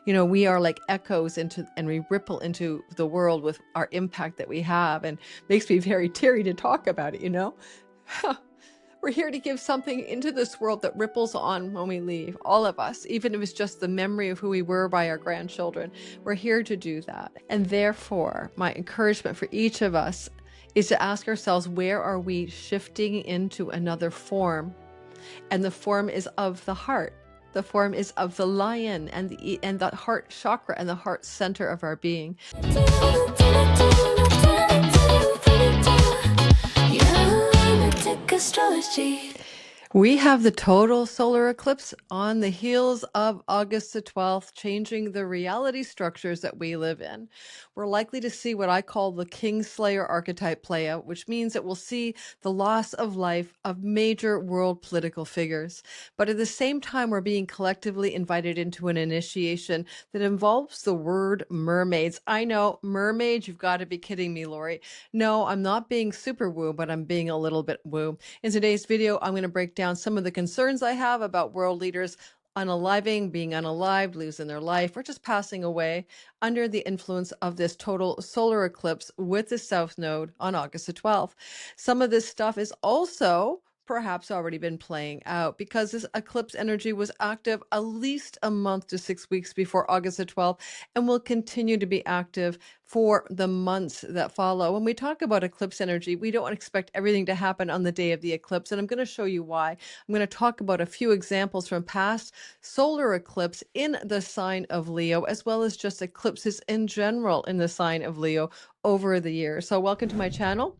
You know, we are like echoes into, and we ripple into the world with our impact that we have, and makes me very teary to talk about it, you know? We're here to give something into this world that ripples on when we leave, all of us, even if it's just the memory of who we were by our grandchildren. We're here to do that. And therefore, my encouragement for each of us is to ask ourselves, where are we shifting into another form? And the form is of the heart. The form is of the lion and the heart chakra and the heart center of our being. Astrology. We have the total solar eclipse on the heels of August the 12th, changing the reality structures that we live in. We're likely to see what I call the Kingslayer archetype play out, which means that we'll see the loss of life of major world political figures. But at the same time, we're being collectively invited into an initiation that involves the word mermaids. I know, mermaid, you've got to be kidding me, Lori. No, I'm not being super woo, but I'm being a little bit woo. In today's video, I'm going to break down some of the concerns I have about world leaders unaliving, being unalived, losing their life, or just passing away under the influence of this total solar eclipse with the South Node on August the 12th. Some of this stuff is also perhaps already been playing out because this eclipse energy was active at least a month to 6 weeks before August the 12th and will continue to be active for the months that follow. When we talk about eclipse energy, we don't expect everything to happen on the day of the eclipse, and I'm going to show you why. I'm going to talk about a few examples from past solar eclipse in the sign of Leo, as well as just eclipses in general in the sign of Leo over the years. So welcome to my channel.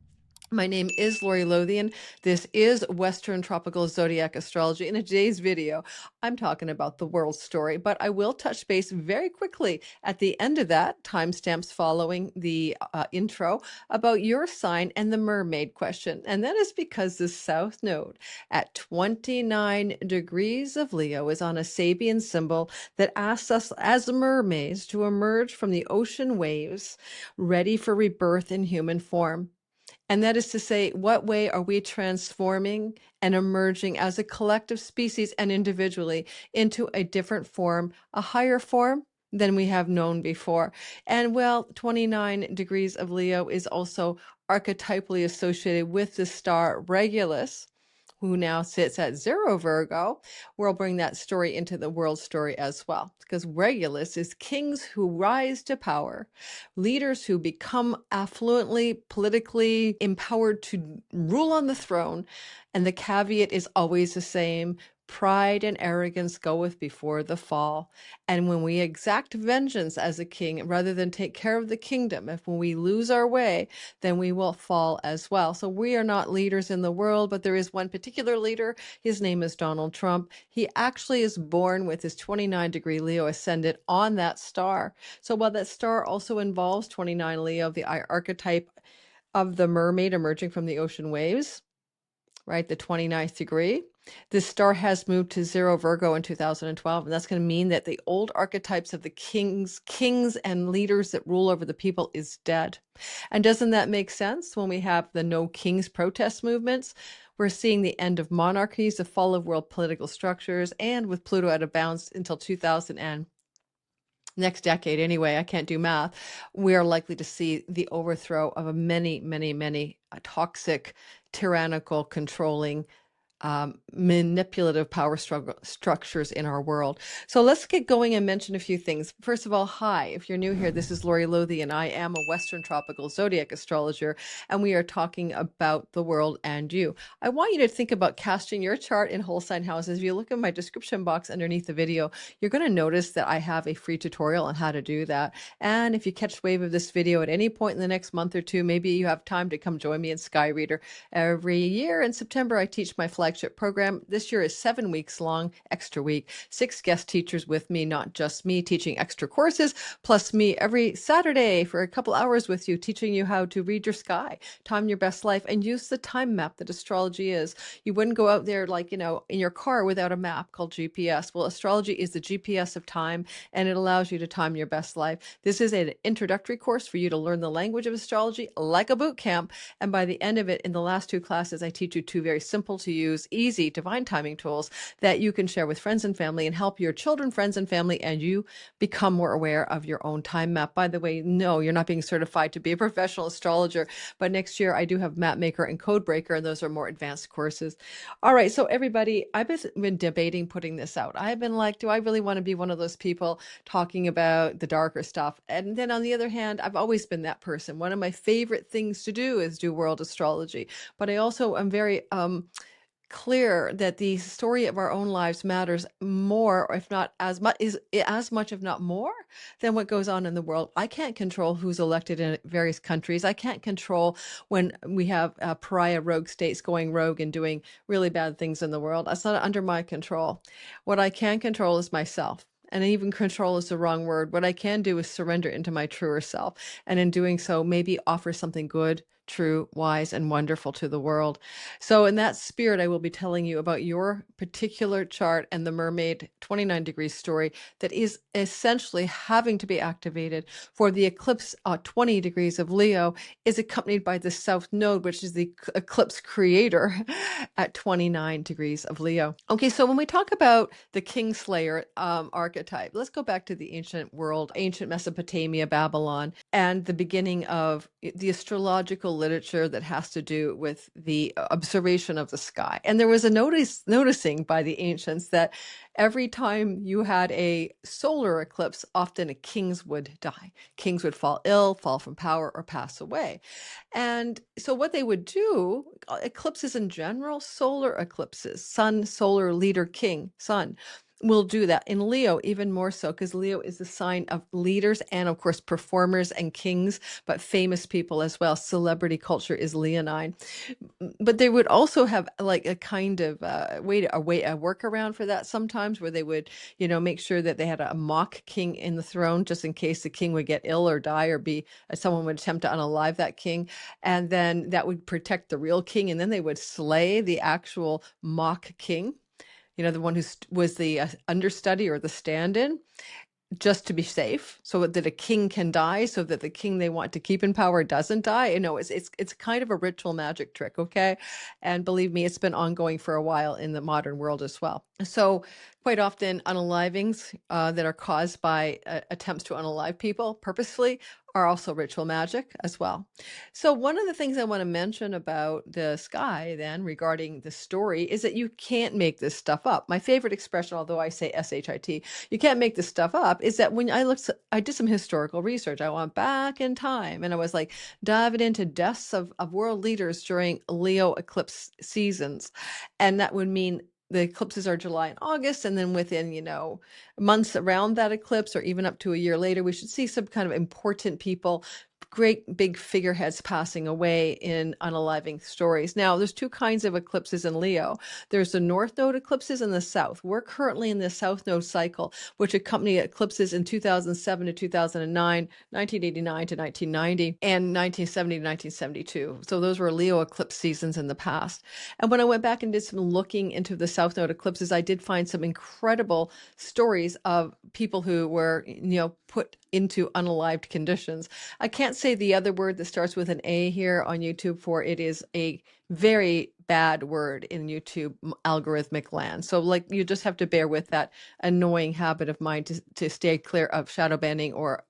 My name is Lori Lothian. This is Western Tropical Zodiac Astrology. In today's video, I'm talking about the world story, but I will touch base very quickly at the end of that, timestamps following the intro, about your sign and the mermaid question. And that is because the South Node at 29 degrees of Leo is on a Sabian symbol that asks us as mermaids to emerge from the ocean waves, ready for rebirth in human form. And that is to say, what way are we transforming and emerging as a collective species and individually into a different form, a higher form than we have known before? And well, 29 degrees of Leo is also archetypally associated with the star Regulus, who now sits at 0 Virgo. We'll bring that story into the world story as well, because Regulus is kings who rise to power, leaders who become affluently, politically empowered to rule on the throne. And the caveat is always the same: pride and arrogance goeth before the fall. And when we exact vengeance as a king, rather than take care of the kingdom, if when we lose our way, then we will fall as well. So we are not leaders in the world, but there is one particular leader. His name is Donald Trump. He actually is born with his 29-degree Leo ascendant on that star. So while that star also involves 29 Leo, the archetype of the mermaid emerging from the ocean waves, right, the 29th degree, this star has moved to 0 Virgo in 2012, and that's going to mean that the old archetypes of the kings and leaders that rule over the people is dead. And doesn't that make sense? When we have the No Kings protest movements, we're seeing the end of monarchies, the fall of world political structures, and with Pluto out of bounds until 2000 and next decade anyway, I can't do math, we are likely to see the overthrow of many toxic, tyrannical, controlling, manipulative power structures in our world. So let's get going and mention a few things. First of all, hi, if you're new here, this is Lori Lothian. I am a Western Tropical Zodiac Astrologer, and we are talking about the world and you. I want you to think about casting your chart in whole sign houses. If you look in my description box underneath the video, you're going to notice that I have a free tutorial on how to do that. And if you catch wave of this video at any point in the next month or two, maybe you have time to come join me in Sky Reader. Every year in September, I teach my flagship program. This year is 7 weeks long, extra week, 6 guest teachers with me, not just me teaching extra courses, plus me every Saturday for a couple hours with you, teaching you how to read your sky, time your best life, and use the time map that astrology is. You wouldn't go out there like, in your car without a map called GPS. Well, astrology is the GPS of time, and it allows you to time your best life. This is an introductory course for you to learn the language of astrology like a boot camp. And by the end of it, in the last 2 classes, I teach you 2 very simple to use tools, easy divine timing tools that you can share with friends and family and help your children, friends and family, and you become more aware of your own time map. By the way, no, you're not being certified to be a professional astrologer, but next year I do have Map Maker and Code Breaker, and those are more advanced courses. All right, so everybody, I've been debating putting this out. I've been like, do I really want to be one of those people talking about the darker stuff? And then on the other hand, I've always been that person. One of my favorite things to do is do world astrology, but I also am very clear that the story of our own lives matters more, or if not as much, if not more, than what goes on in the world. I can't control who's elected in various countries. I can't control when we have pariah rogue states going rogue and doing really bad things in the world. That's not under my control. What I can control is myself. And even control is the wrong word. What I can do is surrender into my truer self. And in doing so, maybe offer something good, true, wise, and wonderful to the world. So in that spirit, I will be telling you about your particular chart and the Mermaid 29 degrees story that is essentially having to be activated for the eclipse 20 degrees of Leo is accompanied by the South Node, which is the eclipse creator at 29 degrees of Leo. Okay, so when we talk about the Kingslayer archetype, let's go back to the ancient world, ancient Mesopotamia, Babylon, and the beginning of the astrological literature that has to do with the observation of the sky. And there was a noticing by the ancients that every time you had a solar eclipse, often kings would die. Kings would fall ill, fall from power, or pass away. And so what they would do, eclipses in general, solar eclipses, sun, solar, leader, king, sun, will do that. In Leo, even more so, because Leo is the sign of leaders and, of course, performers and kings, but famous people as well. Celebrity culture is leonine. But they would also have like a kind of a workaround for that sometimes, where they would, make sure that they had a mock king in the throne, just in case the king would get ill or die, or someone would attempt to unalive that king. And then that would protect the real king. And then they would slay the actual mock king, the one who was the understudy or the stand-in, just to be safe, so that a king can die, so that the king they want to keep in power doesn't die. It's kind of a ritual magic trick, okay? And believe me, it's been ongoing for a while in the modern world as well. So quite often unalivings that are caused by attempts to unalive people purposefully are also ritual magic as well. So one of the things I want to mention about the sky then regarding the story is that you can't make this stuff up. My favorite expression, although I say SHIT, you can't make this stuff up, is that when I did some historical research. I went back in time and I was like diving into deaths of world leaders during Leo eclipse seasons. And that would mean the eclipses are July and August, and then within, months around that eclipse, or even up to a year later, we should see some kind of important people, great big figureheads passing away in unaliving stories. Now, there's two kinds of eclipses in Leo. There's the North Node eclipses and the South. We're currently in the South Node cycle, which accompany eclipses in 2007 to 2009, 1989 to 1990, and 1970 to 1972. So those were Leo eclipse seasons in the past. And when I went back and did some looking into the South Node eclipses, I did find some incredible stories of people who were, put into unalived conditions. I can't say the other word that starts with an A here on YouTube, for it is a very bad word in YouTube algorithmic land. So you just have to bear with that annoying habit of mine to stay clear of shadow banning or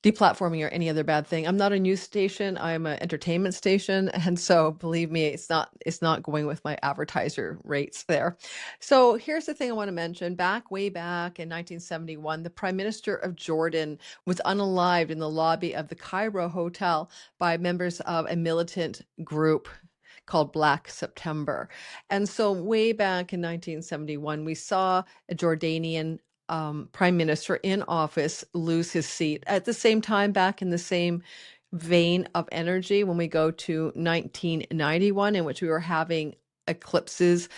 deplatforming or any other bad thing. I'm not a news station. I'm an entertainment station. And so believe me, it's not going with my advertiser rates there. So here's the thing I want to mention. Way back in 1971, the Prime Minister of Jordan was unalived in the lobby of the Cairo Hotel by members of a militant group called Black September. And so way back in 1971, we saw a Jordanian prime minister in office lose his seat. At the same time, back in the same vein of energy, when we go to 1991, in which we were having eclipses,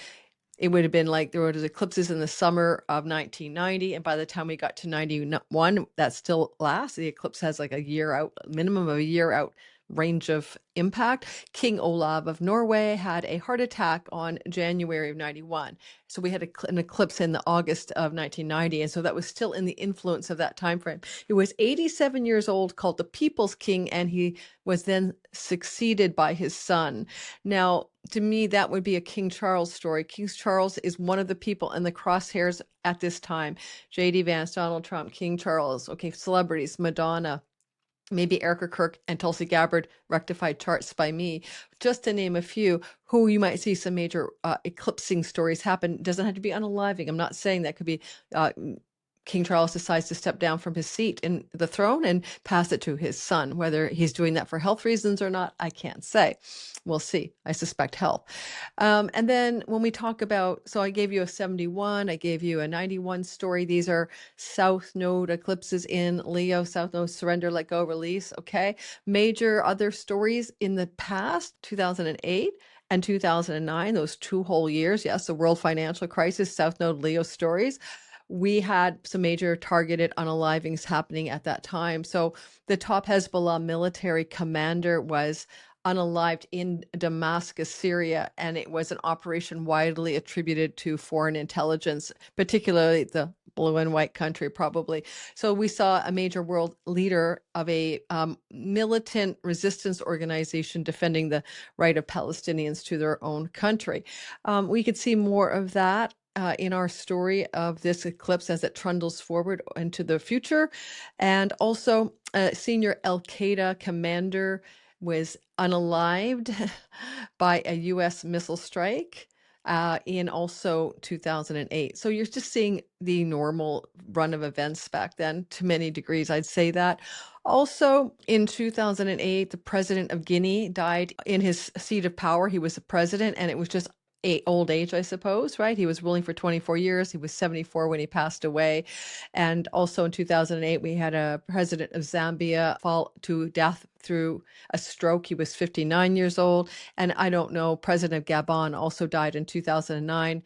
it would have been like there was eclipses in the summer of 1990, and by the time we got to 91, that still lasts. The eclipse has like a year out, minimum of a year out range of impact. King Olav of Norway had a heart attack on January of 91. So we had an eclipse in the August of 1990. And so that was still in the influence of that time frame. He was 87 years old, called the People's King, and he was then succeeded by his son. Now, to me, that would be a King Charles story. King Charles is one of the people in the crosshairs at this time. J.D. Vance, Donald Trump, King Charles, okay, celebrities, Madonna, maybe Erica Kirk and Tulsi Gabbard, rectified charts by me, just to name a few, who you might see some major eclipsing stories happen. Doesn't have to be unaliving. I'm not saying that could be King Charles decides to step down from his seat in the throne and pass it to his son. Whether he's doing that for health reasons or not, I can't say. We'll see. I suspect health. And then when we talk about, so I gave you a 71, I gave you a 91 story. These are South Node eclipses in Leo, South Node surrender, let go, release. Okay. Major other stories in the past, 2008 and 2009, those 2 whole years. Yes, the world financial crisis, South Node Leo stories. We had some major targeted unalivings happening at that time. So the top Hezbollah military commander was unalived in Damascus, Syria, and it was an operation widely attributed to foreign intelligence, particularly the blue and white country, probably. So we saw a major world leader of a militant resistance organization defending the right of Palestinians to their own country. We could see more of that in our story of this eclipse as it trundles forward into the future. And also, a senior Al-Qaeda commander was unalived by a U.S. missile strike in also 2008. So you're just seeing the normal run of events back then to many degrees, I'd say that. Also, in 2008, the president of Guinea died in his seat of power. He was the president, and it was just old age, I suppose, right? He was ruling for 24 years. He was 74 when he passed away. And also in 2008, we had a president of Zambia fall to death through a stroke. He was 59 years old. And I don't know, President of Gabon also died in 2009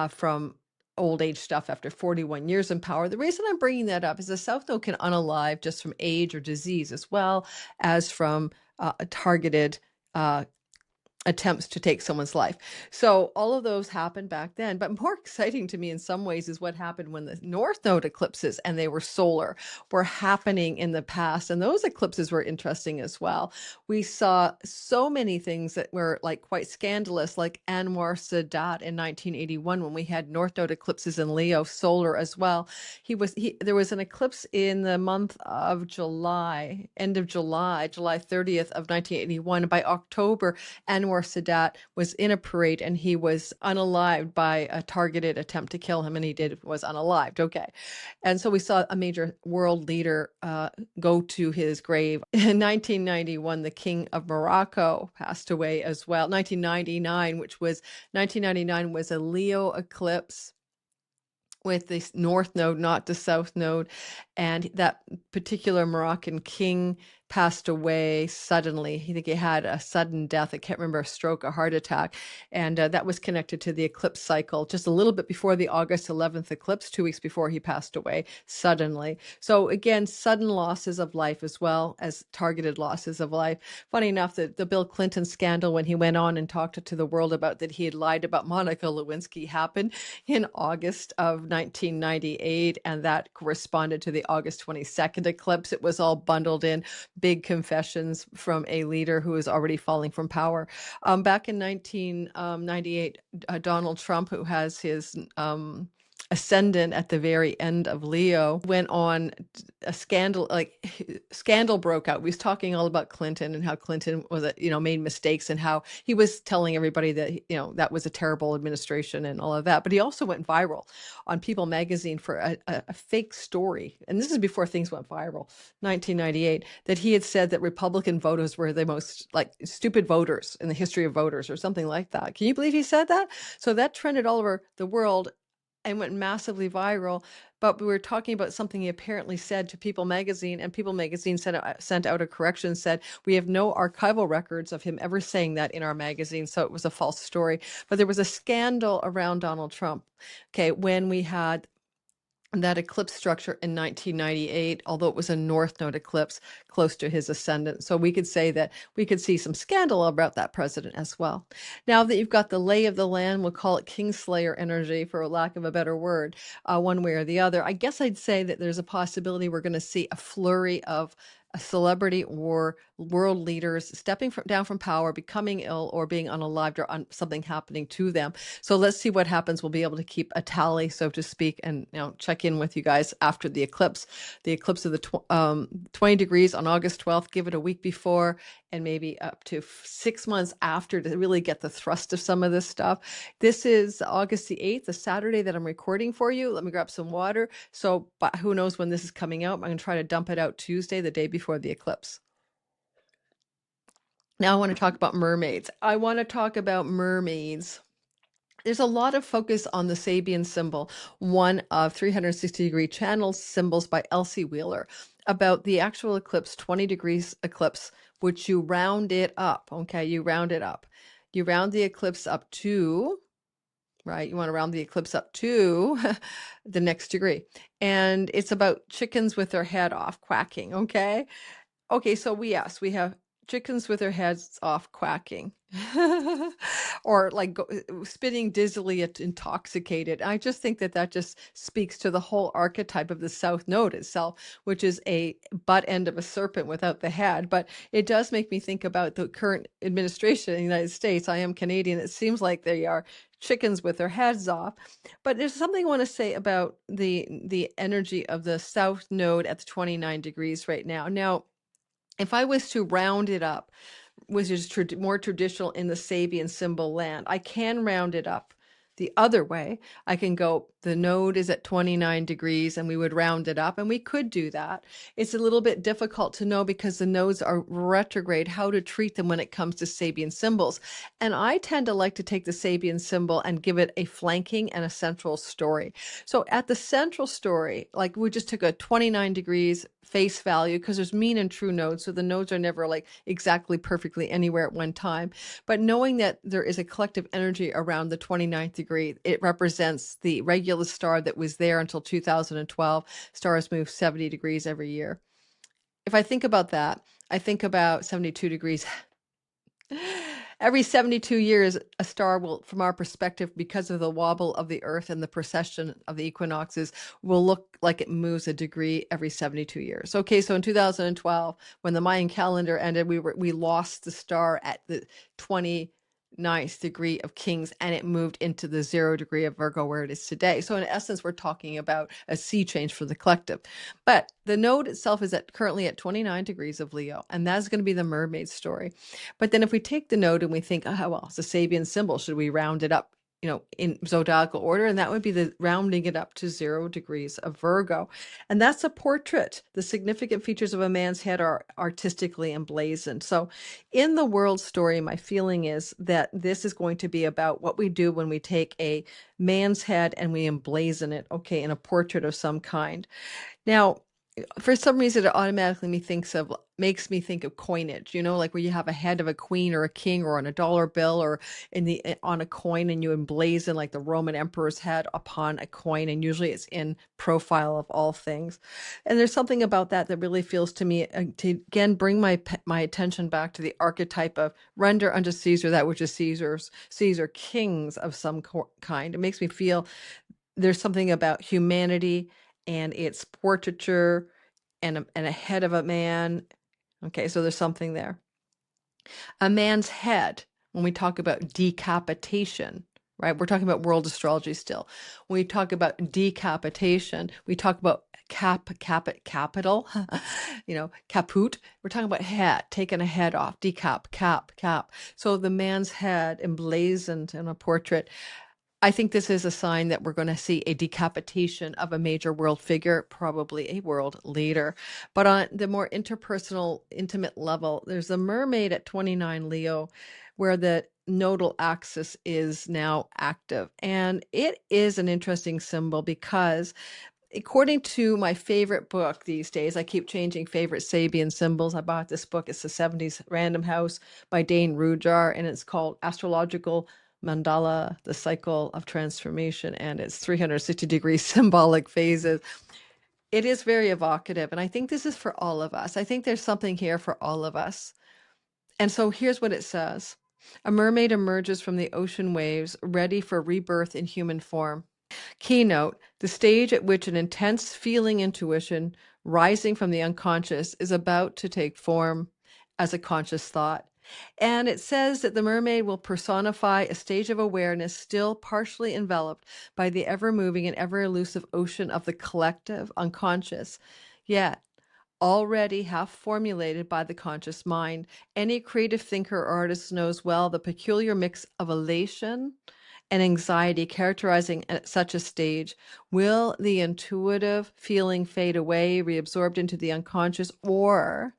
from old age stuff after 41 years in power. The reason I'm bringing that up is the South Node can unalive just from age or disease, as well as from targeted attempts to take someone's life. So all of those happened back then. But more exciting to me in some ways is what happened when the North Node eclipses, and they were solar, were happening in the past. And those eclipses were interesting as well. We saw so many things that were like quite scandalous, like Anwar Sadat in 1981, when we had North Node eclipses in Leo, solar as well. There was an eclipse in the month of July, end of July, July 30th of 1981. By October, Anwar Sadat was in a parade and he was unalived by a targeted attempt to kill him, and he was unalived. Okay. And so we saw a major world leader go to his grave. In 1991, the King of Morocco passed away as well. 1999 was a Leo eclipse with the North Node, not the South Node. And that particular Moroccan king passed away suddenly. I think he had a sudden death. I can't remember, a stroke, a heart attack. And that was connected to the eclipse cycle just a little bit before the August 11th eclipse, 2 weeks before he passed away suddenly. So again, sudden losses of life as well as targeted losses of life. Funny enough, the Bill Clinton scandal, when he went on and talked to the world about that he had lied about Monica Lewinsky, happened in August of 1998. And that corresponded to the August 22nd eclipse. It was all bundled in, big confessions from a leader who was already falling from power. Back in 1998, Donald Trump, who has his ascendant at the very end of Leo, went on a scandal, scandal broke out. We was talking all about Clinton and how Clinton was, made mistakes, and how he was telling everybody that, that was a terrible administration and all of that. But he also went viral on People magazine for a fake story. And this is before things went viral, 1998, that he had said that Republican voters were the most stupid voters in the history of voters, or something like that. Can you believe he said that? So that trended all over the world and went massively viral. But we were talking about something he apparently said to People magazine, and People magazine sent out a correction, said, we have no archival records of him ever saying that in our magazine, so it was a false story. But there was a scandal around Donald Trump, okay, when we had that eclipse structure in 1998, although it was a north node eclipse close to his ascendant. So we could say that we could see some scandal about that president as well. Now that you've got the lay of the land, we'll call it Kingslayer energy for lack of a better word, one way or the other. I guess I'd say that there's a possibility we're going to see a flurry of a celebrity or world leaders stepping down from power, becoming ill, or being unalived, or something happening to them. So let's see what happens. We'll be able to keep a tally, so to speak, and check in with you guys after the eclipse. The eclipse of the 20 degrees on August 12th. Give it a week before and maybe up to 6 months after to really get the thrust of some of this stuff. This is August the 8th, the Saturday that I'm recording for you. Let me grab some water. So but who knows when this is coming out. I'm going to try to dump it out Tuesday, the day before the eclipse. Now I want to talk about mermaids. I want to talk about mermaids. There's a lot of focus on the Sabian symbol, one of 360-degree channel symbols by Elsie Wheeler, about the actual eclipse, 20 degrees eclipse, which you round it up. Okay, you round it up. You round the eclipse up to, right? You want to round the eclipse up to the next degree. And it's about chickens with their head off quacking. Okay. Okay, so we have chickens with their heads off quacking or like spinning dizzily intoxicated. I just think that just speaks to the whole archetype of the South Node itself, which is a butt end of a serpent without the head. But it does make me think about the current administration in the United States. I am Canadian. It seems like they are chickens with their heads off. But there's something I want to say about the energy of the South Node at the 29 degrees right now. Now, if I was to round it up, which is more traditional in the Sabian symbol land, I can round it up the other way. I can go, the node is at 29 degrees and we would round it up, and we could do that. It's a little bit difficult to know because the nodes are retrograde, how to treat them when it comes to Sabian symbols. And I tend to like to take the Sabian symbol and give it a flanking and a central story. So at the central story, like we just took a 29 degrees face value because there's mean and true nodes. So the nodes are never like exactly perfectly anywhere at one time. But knowing that there is a collective energy around the 29th degree, it represents the Regulus star that was there until 2012. Stars move 70 degrees every year. If I think about that, I think about 72 degrees. Every 72 years, a star will, from our perspective, because of the wobble of the Earth and the precession of the equinoxes, will look like it moves a degree every 72 years. Okay, so in 2012, when the Mayan calendar ended, we lost the star at the 29th degree of Kings, and it moved into the 0 degree of Virgo, where it is today. So in essence, we're talking about a sea change for the collective. But the node itself is currently at 29 degrees of Leo, and that's going to be the mermaid story. But then if we take the node and we think, oh, well, it's a Sabian symbol, should we round it up, in zodiacal order? And that would be the rounding it up to 0 degrees of Virgo. And that's a portrait. The significant features of a man's head are artistically emblazoned. So in the world story, my feeling is that this is going to be about what we do when we take a man's head and we emblazon it, okay, in a portrait of some kind. Now, for some reason, it automatically makes me think of coinage, like where you have a head of a queen or a king, or on a dollar bill, or on a coin, and you emblazon like the Roman emperor's head upon a coin, and usually it's in profile of all things. And there's something about that really feels to me to again bring my attention back to the archetype of render unto Caesar that which is Caesar's, Caesar, kings of some kind. It makes me feel there's something about humanity and its portraiture and a head of a man. Okay, so there's something there. A man's head, when we talk about decapitation, right? We're talking about world astrology still. When we talk about decapitation, we talk about capital, caput. We're talking about head, taking a head off, decap, cap. So the man's head emblazoned in a portrait. I think this is a sign that we're going to see a decapitation of a major world figure, probably a world leader. But on the more interpersonal, intimate level, there's a mermaid at 29 Leo, where the nodal axis is now active. And it is an interesting symbol because, according to my favorite book these days, I keep changing favorite Sabian symbols. I bought this book. It's the 70s Random House by Dane Rujar, and it's called Astrological mandala, the cycle of transformation, and its 360-degree symbolic phases. It is very evocative, and I think this is for all of us. I think there's something here for all of us. And so here's what it says. A mermaid emerges from the ocean waves, ready for rebirth in human form. Keynote, the stage at which an intense feeling intuition rising from the unconscious is about to take form as a conscious thought. And it says that the mermaid will personify a stage of awareness still partially enveloped by the ever-moving and ever-elusive ocean of the collective unconscious, yet already half formulated by the conscious mind. Any creative thinker or artist knows well the peculiar mix of elation and anxiety characterizing such a stage. Will the intuitive feeling fade away, reabsorbed into the unconscious, or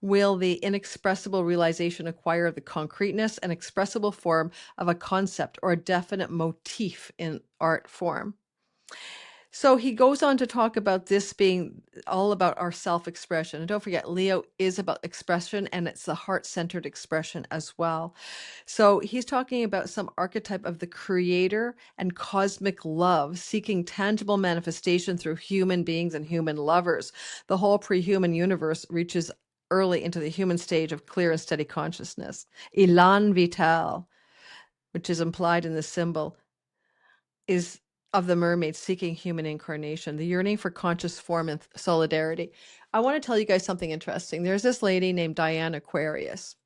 will the inexpressible realization acquire the concreteness and expressible form of a concept or a definite motif in art form? So he goes on to talk about this being all about our self-expression. And don't forget, Leo is about expression, and it's the heart-centered expression as well. So he's talking about some archetype of the creator and cosmic love, seeking tangible manifestation through human beings and human lovers. The whole pre-human universe reaches early into the human stage of clear and steady consciousness. Elan vital, which is implied in the symbol, is of the mermaid seeking human incarnation, the yearning for conscious form and solidarity. I want to tell you guys something interesting. There's this lady named Diane Aquarius,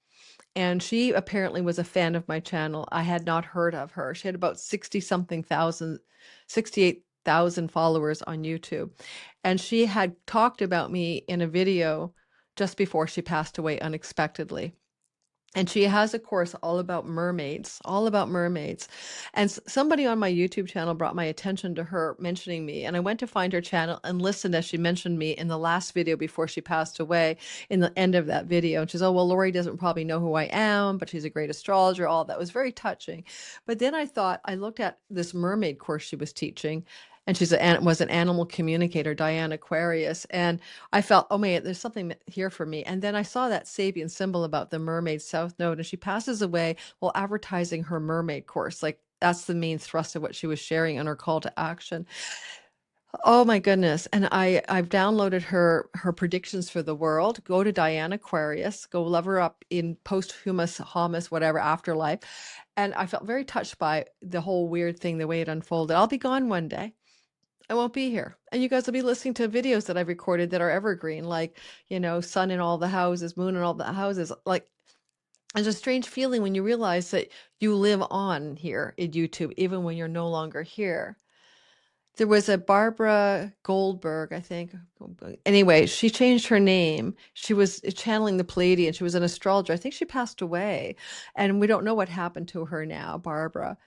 and she apparently was a fan of my channel. I had not heard of her. She had about 68,000 followers on YouTube. And she had talked about me in a video just before she passed away unexpectedly. And she has a course all about mermaids, all about mermaids. And somebody on my YouTube channel brought my attention to her mentioning me. And I went to find her channel and listened as she mentioned me in the last video before she passed away, in the end of that video. And she's, oh, well, Lori doesn't probably know who I am, but she's a great astrologer. All that was very touching. But then I looked at this mermaid course she was teaching. And was an animal communicator, Diane Aquarius. And I felt, oh man, there's something here for me. And then I saw that Sabian symbol about the mermaid south node, and she passes away while advertising her mermaid course. Like that's the main thrust of what she was sharing on her call to action. Oh my goodness. And I've downloaded her predictions for the world. Go to Diane Aquarius, go love her up in posthumous, homus, whatever, afterlife. And I felt very touched by the whole weird thing, the way it unfolded. I'll be gone one day. I won't be here. And you guys will be listening to videos that I've recorded that are evergreen, like, sun in all the houses, moon in all the houses. Like, there's a strange feeling when you realize that you live on here in YouTube, even when you're no longer here. There was a Barbara Goldberg, I think. Anyway, she changed her name. She was channeling the Pleiadian. She was an astrologer. I think she passed away. And we don't know what happened to her now, Barbara.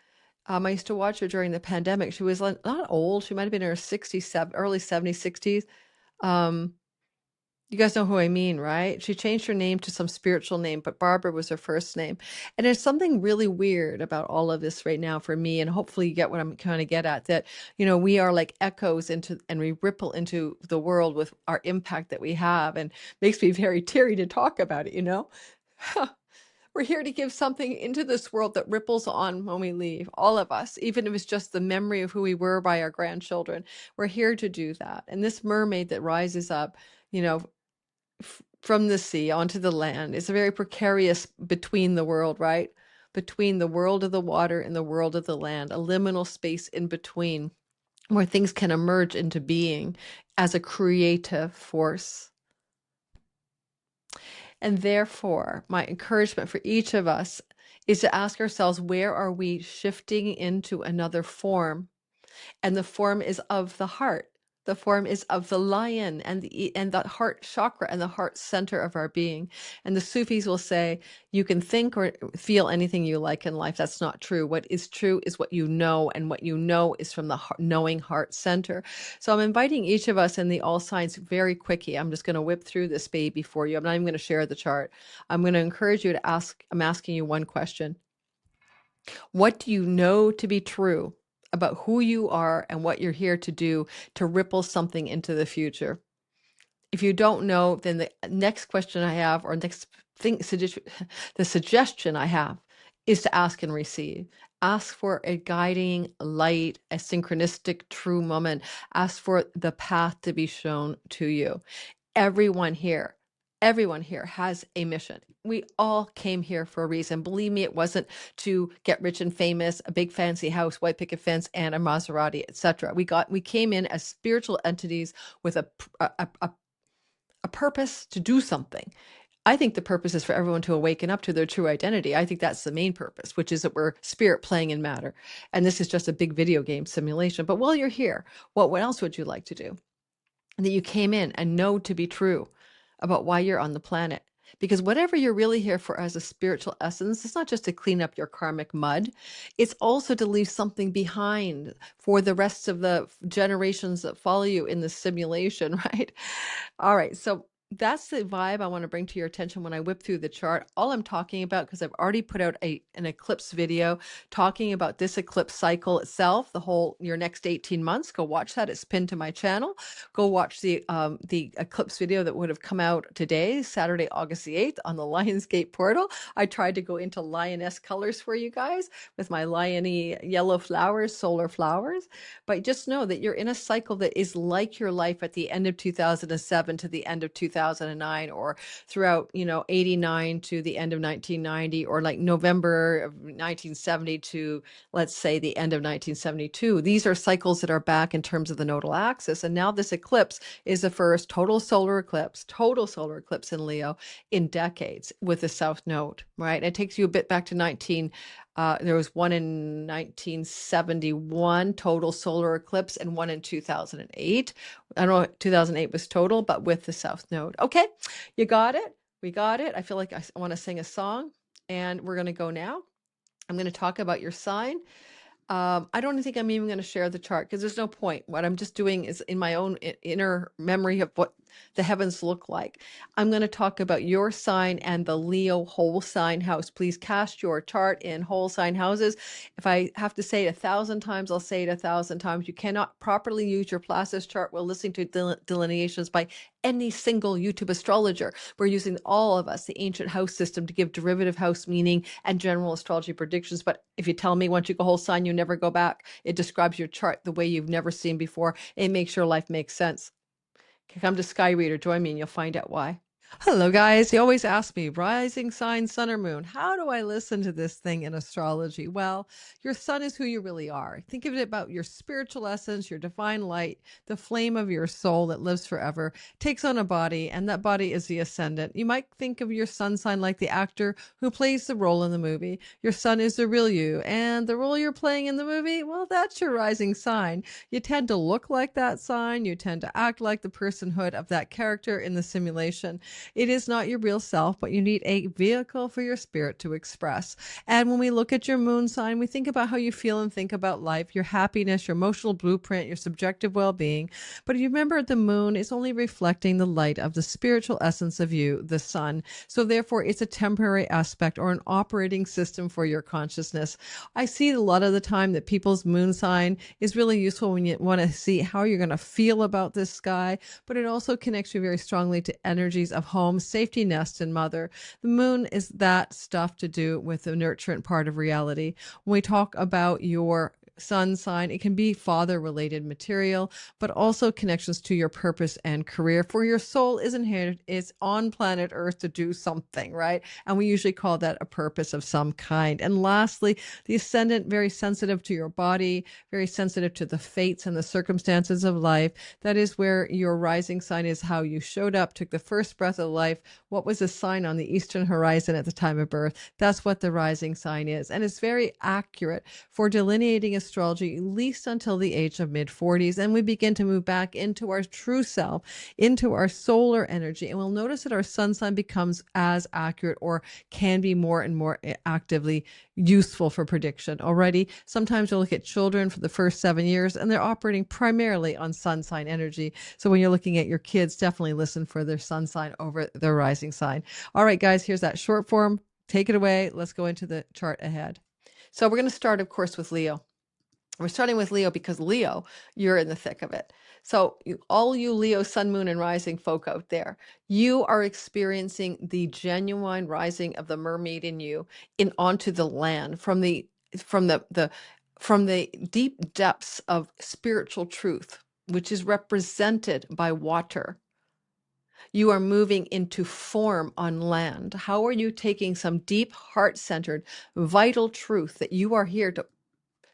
I used to watch her during the pandemic. She was not old. She might have been in her 67, early 70s, 60s. You guys know who I mean, right? She changed her name to some spiritual name, but Barbara was her first name. And there's something really weird about all of this right now for me. And hopefully you get what I'm trying to get at, that, we are like echoes and we ripple into the world with our impact that we have. And makes me very teary to talk about it, We're here to give something into this world that ripples on when we leave, all of us, even if it's just the memory of who we were by our grandchildren. We're here to do that. And this mermaid that rises up, from the sea onto the land is a very precarious between the world, right? Between the world of the water and the world of the land, a liminal space in between where things can emerge into being as a creative force. And therefore, my encouragement for each of us is to ask ourselves, where are we shifting into another form? And the form is of the heart. The form is of the lion and the heart chakra and the heart center of our being. And the Sufis will say, you can think or feel anything you like in life. That's not true. What is true is what you know, and what you know is from the knowing heart center. So I'm inviting each of us in the all signs very quickly. I'm just going to whip through this baby for you. I'm not even going to share the chart. I'm going to encourage you to ask. I'm asking you one question. What do you know to be true about who you are and what you're here to do to ripple something into the future? If you don't know, then the next question I have, or the suggestion I have, is to ask and receive. Ask for a guiding light, a synchronistic true moment. Ask for the path to be shown to you. Everyone here, everyone here has a mission. We all came here for a reason. Believe me, it wasn't to get rich and famous, a big fancy house, white picket fence, and a Maserati, etc. We came in as spiritual entities with a purpose to do something. I think the purpose is for everyone to awaken up to their true identity. I think that's the main purpose, which is that we're spirit playing in matter. And this is just a big video game simulation. But while you're here, what else would you like to do? That you came in and know to be true about why you're on the planet. Because whatever you're really here for as a spiritual essence, it's not just to clean up your karmic mud. It's also to leave something behind for the rest of the generations that follow you in the simulation, right? All right. So that's the vibe I want to bring to your attention when I whip through the chart. All I'm talking about, because I've already put out an eclipse video talking about this eclipse cycle itself, your next 18 months. Go watch that. It's pinned to my channel. Go watch the eclipse video that would have come out today, Saturday, August the 8th, on the Lionsgate portal. I tried to go into lioness colors for you guys with my liony yellow flowers, solar flowers. But just know that you're in a cycle that is like your life at the end of 2007 to the end of 2009, or throughout, 89 to the end of 1990, or like November of 1970 to, let's say, the end of 1972. These are cycles that are back in terms of the nodal axis. And now this eclipse is the first total solar eclipse in Leo in decades with the South Node, right? It takes you a bit back to there was one in 1971, total solar eclipse, and one in 2008. I don't know if 2008 was total, but with the South Node. Okay, you got it. We got it. I feel like I want to sing a song, and we're going to go now. I'm going to talk about your sign. I don't think I'm even going to share the chart because there's no point. What I'm just doing is in my own inner memory of what the heavens look like. I'm going to talk about your sign and the Leo whole sign house. Please cast your chart in whole sign houses. If I have to say it 1,000 times, I'll say it 1,000 times. You cannot properly use your Placis chart while listening to delineations by any single YouTube astrologer. We're using, all of us, the ancient house system to give derivative house meaning and general astrology predictions. But if you tell me once you go whole sign, you never go back, it describes your chart the way you've never seen before. It makes your life make sense. Come to Sky Reader, join me, and you'll find out why. Hello, guys. You always ask me, rising sign, sun or moon. How do I listen to this thing in astrology? Well, your sun is who you really are. Think of it about your spiritual essence, your divine light, the flame of your soul that lives forever, takes on a body, and that body is the ascendant. You might think of your sun sign like the actor who plays the role in the movie. Your sun is the real you, and the role you're playing in the movie, well, that's your rising sign. You tend to look like that sign. You tend to act like the personhood of that character in the simulation. It is not your real self, but you need a vehicle for your spirit to express. And when we look at your moon sign, we think about how you feel and think about life, your happiness, your emotional blueprint, your subjective well-being. But you remember the moon is only reflecting the light of the spiritual essence of you, the sun. So therefore, it's a temporary aspect or an operating system for your consciousness. I see a lot of the time that people's moon sign is really useful when you want to see how you're going to feel about this sky, but it also connects you very strongly to energies of home, safety nest, and mother. The moon is that stuff to do with the nurturant part of reality. When we talk about your sun sign, it can be father related material, but also connections to your purpose and career. For your soul isn't here, it's on planet Earth to do something, right? And we usually call that a purpose of some kind. And lastly, the ascendant, very sensitive to your body, very sensitive to the fates and the circumstances of life. That is where your rising sign is, how you showed up, took the first breath of life. What was the sign on the eastern horizon at the time of birth? That's what the rising sign is. And it's very accurate for delineating astrology, at least until the age of mid-40s. And we begin to move back into our true self, into our solar energy. And we'll notice that our sun sign becomes as accurate, or can be more and more actively useful for prediction. Already, sometimes you'll look at children for the first 7 years, and they're operating primarily on sun sign energy. So when you're looking at your kids, definitely listen for their sun sign over their rising sign. All right, guys, here's that short form. Take it away. Let's go into the chart ahead. So we're going to start, of course, with Leo. We're starting with Leo because Leo, you're in the thick of it. So all you Leo, sun, moon, and rising folk out there, you are experiencing the genuine rising of the mermaid in you onto the land from the from the deep depths of spiritual truth, which is represented by water. You are moving into form on land. How are you taking some deep, heart-centered, vital truth that you are here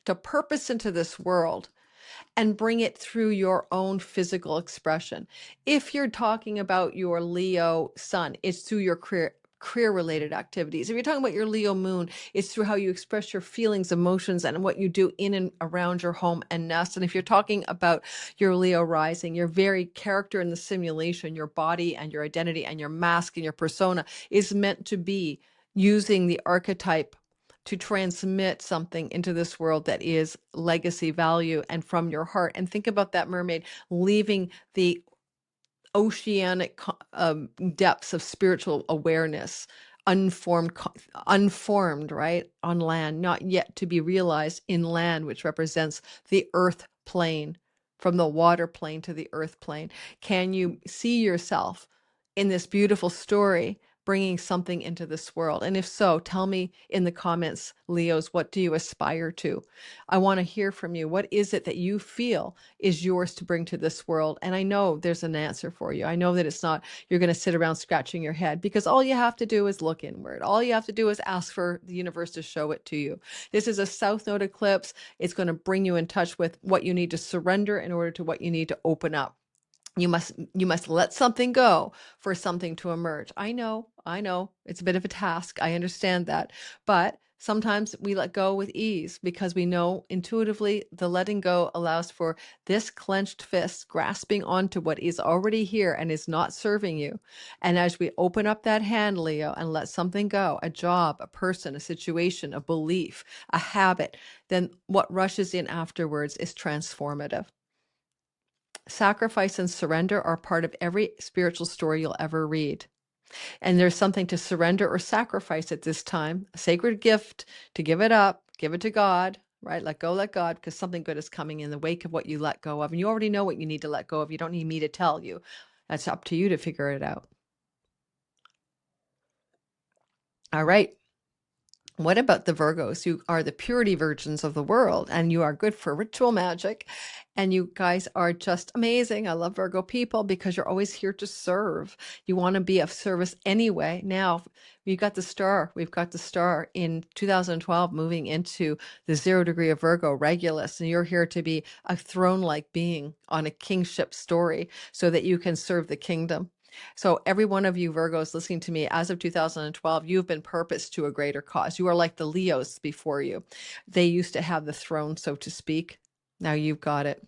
to purpose into this world and bring it through your own physical expression? If you're talking about your Leo sun, it's through your career related activities. If you're talking about your Leo moon, it's through how you express your feelings, emotions, and what you do in and around your home and nest. And if you're talking about your Leo rising, your very character in the simulation, your body and your identity and your mask and your persona is meant to be using the archetype to transmit something into this world that is legacy value and from your heart. And think about that mermaid leaving the oceanic depths of spiritual awareness, unformed, right, on land, not yet to be realized in land, which represents the earth plane, from the water plane to the earth plane. Can you see yourself in this beautiful story bringing something into this world? And if so, tell me in the comments, Leos, what do you aspire to? I want to hear from you. What is it that you feel is yours to bring to this world? And I know there's an answer for you. I know that it's not, you're going to sit around scratching your head, because all you have to do is look inward. All you have to do is ask for the universe to show it to you. This is a South Node eclipse. It's going to bring you in touch with what you need to surrender in order to what you need to open up. You must let something go for something to emerge. I know it's a bit of a task. I understand that. But sometimes we let go with ease because we know intuitively the letting go allows for this clenched fist grasping onto what is already here and is not serving you. And as we open up that hand, Leo, and let something go, a job, a person, a situation, a belief, a habit, then what rushes in afterwards is transformative. Sacrifice and surrender are part of every spiritual story you'll ever read. And there's something to surrender or sacrifice at this time, a sacred gift to give it up, give it to God, right? Let go, let God, because something good is coming in the wake of what you let go of. And you already know what you need to let go of. You don't need me to tell you. That's up to you to figure it out. All right. What about the Virgos? You are the purity virgins of the world, and you are good for ritual magic. And you guys are just amazing. I love Virgo people because you're always here to serve. You want to be of service anyway. Now, we've got the star. We've got the star in 2012 moving into the 0 degree of Virgo, Regulus. And you're here to be a throne-like being on a kingship story so that you can serve the kingdom. So every one of you Virgos listening to me as of 2012, you've been purposed to a greater cause. You are like the Leos before you. They used to have the throne, so to speak. Now you've got it.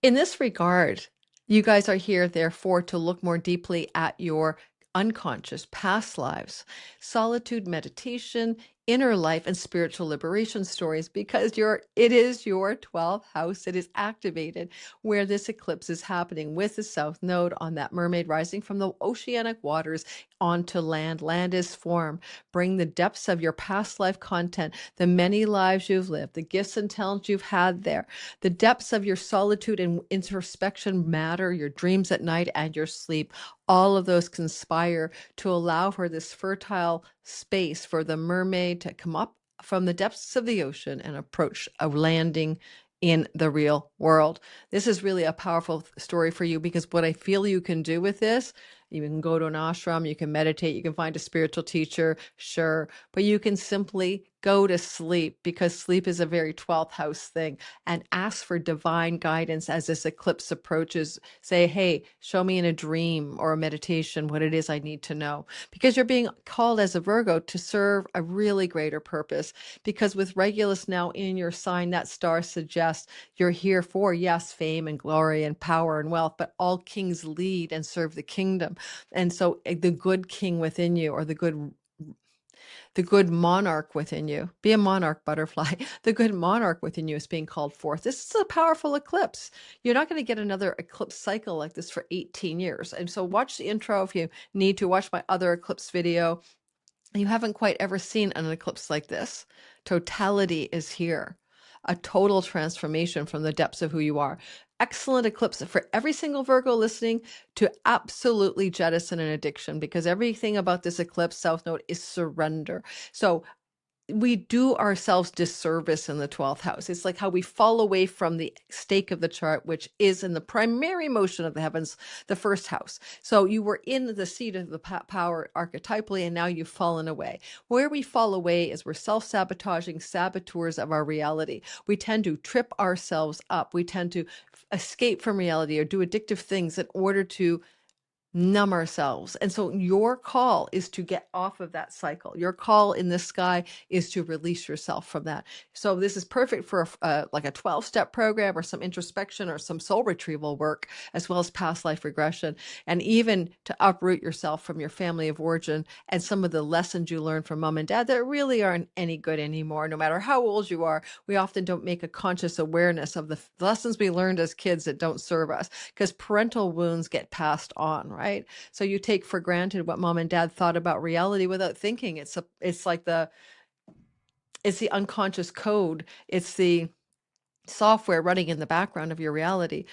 In this regard, you guys are here, therefore, to look more deeply at your unconscious past lives, solitude meditation, inner life, and spiritual liberation stories, because it is your 12th house. It is activated where this eclipse is happening with the South Node on that mermaid rising from the oceanic waters onto land. Land is form. Bring the depths of your past life content, the many lives you've lived, the gifts and talents you've had there, the depths of your solitude and introspection matter, your dreams at night and your sleep. All of those conspire to allow for this fertile space for the mermaid to come up from the depths of the ocean and approach a landing in the real world. This is really a powerful story for you, because what I feel you can do with this, you can go to an ashram, you can meditate, you can find a spiritual teacher, sure, but you can simply go to sleep, because sleep is a very 12th house thing, and ask for divine guidance as this eclipse approaches. Say, hey, show me in a dream or a meditation what it is I need to know, because you're being called as a Virgo to serve a really greater purpose. Because with Regulus now in your sign, that star suggests you're here for, yes, fame and glory and power and wealth, but all kings lead and serve the kingdom. And so the good king within you, or the good monarch within you, be a monarch butterfly, the good monarch within you is being called forth. This is a powerful eclipse. You're not going to get another eclipse cycle like this for 18 years. And so watch the intro if you need to. Watch my other eclipse video. You haven't quite ever seen an eclipse like this. Totality is here. A total transformation from the depths of who you are. Excellent eclipse for every single Virgo listening to absolutely jettison an addiction, because everything about this eclipse, South Node, is surrender. So we do ourselves disservice in the 12th house. It's like how we fall away from the stake of the chart, which is in the primary motion of the heavens, the first house. So you were in the seat of the power archetypally, and now you've fallen away. Where we fall away is we're self-sabotaging saboteurs of our reality. We tend to trip ourselves up. We tend to escape from reality or do addictive things in order to numb ourselves. And so your call is to get off of that cycle. Your call in the sky is to release yourself from that. So this is perfect for like a 12-step program or some introspection or some soul retrieval work, as well as past life regression, and even to uproot yourself from your family of origin and some of the lessons you learned from mom and dad that really aren't any good anymore. No matter how old you are, we often don't make a conscious awareness of the lessons we learned as kids that don't serve us, because parental wounds get passed on, right? So you take for granted what mom and dad thought about reality without thinking. It's the unconscious code. It's the software running in the background of your reality.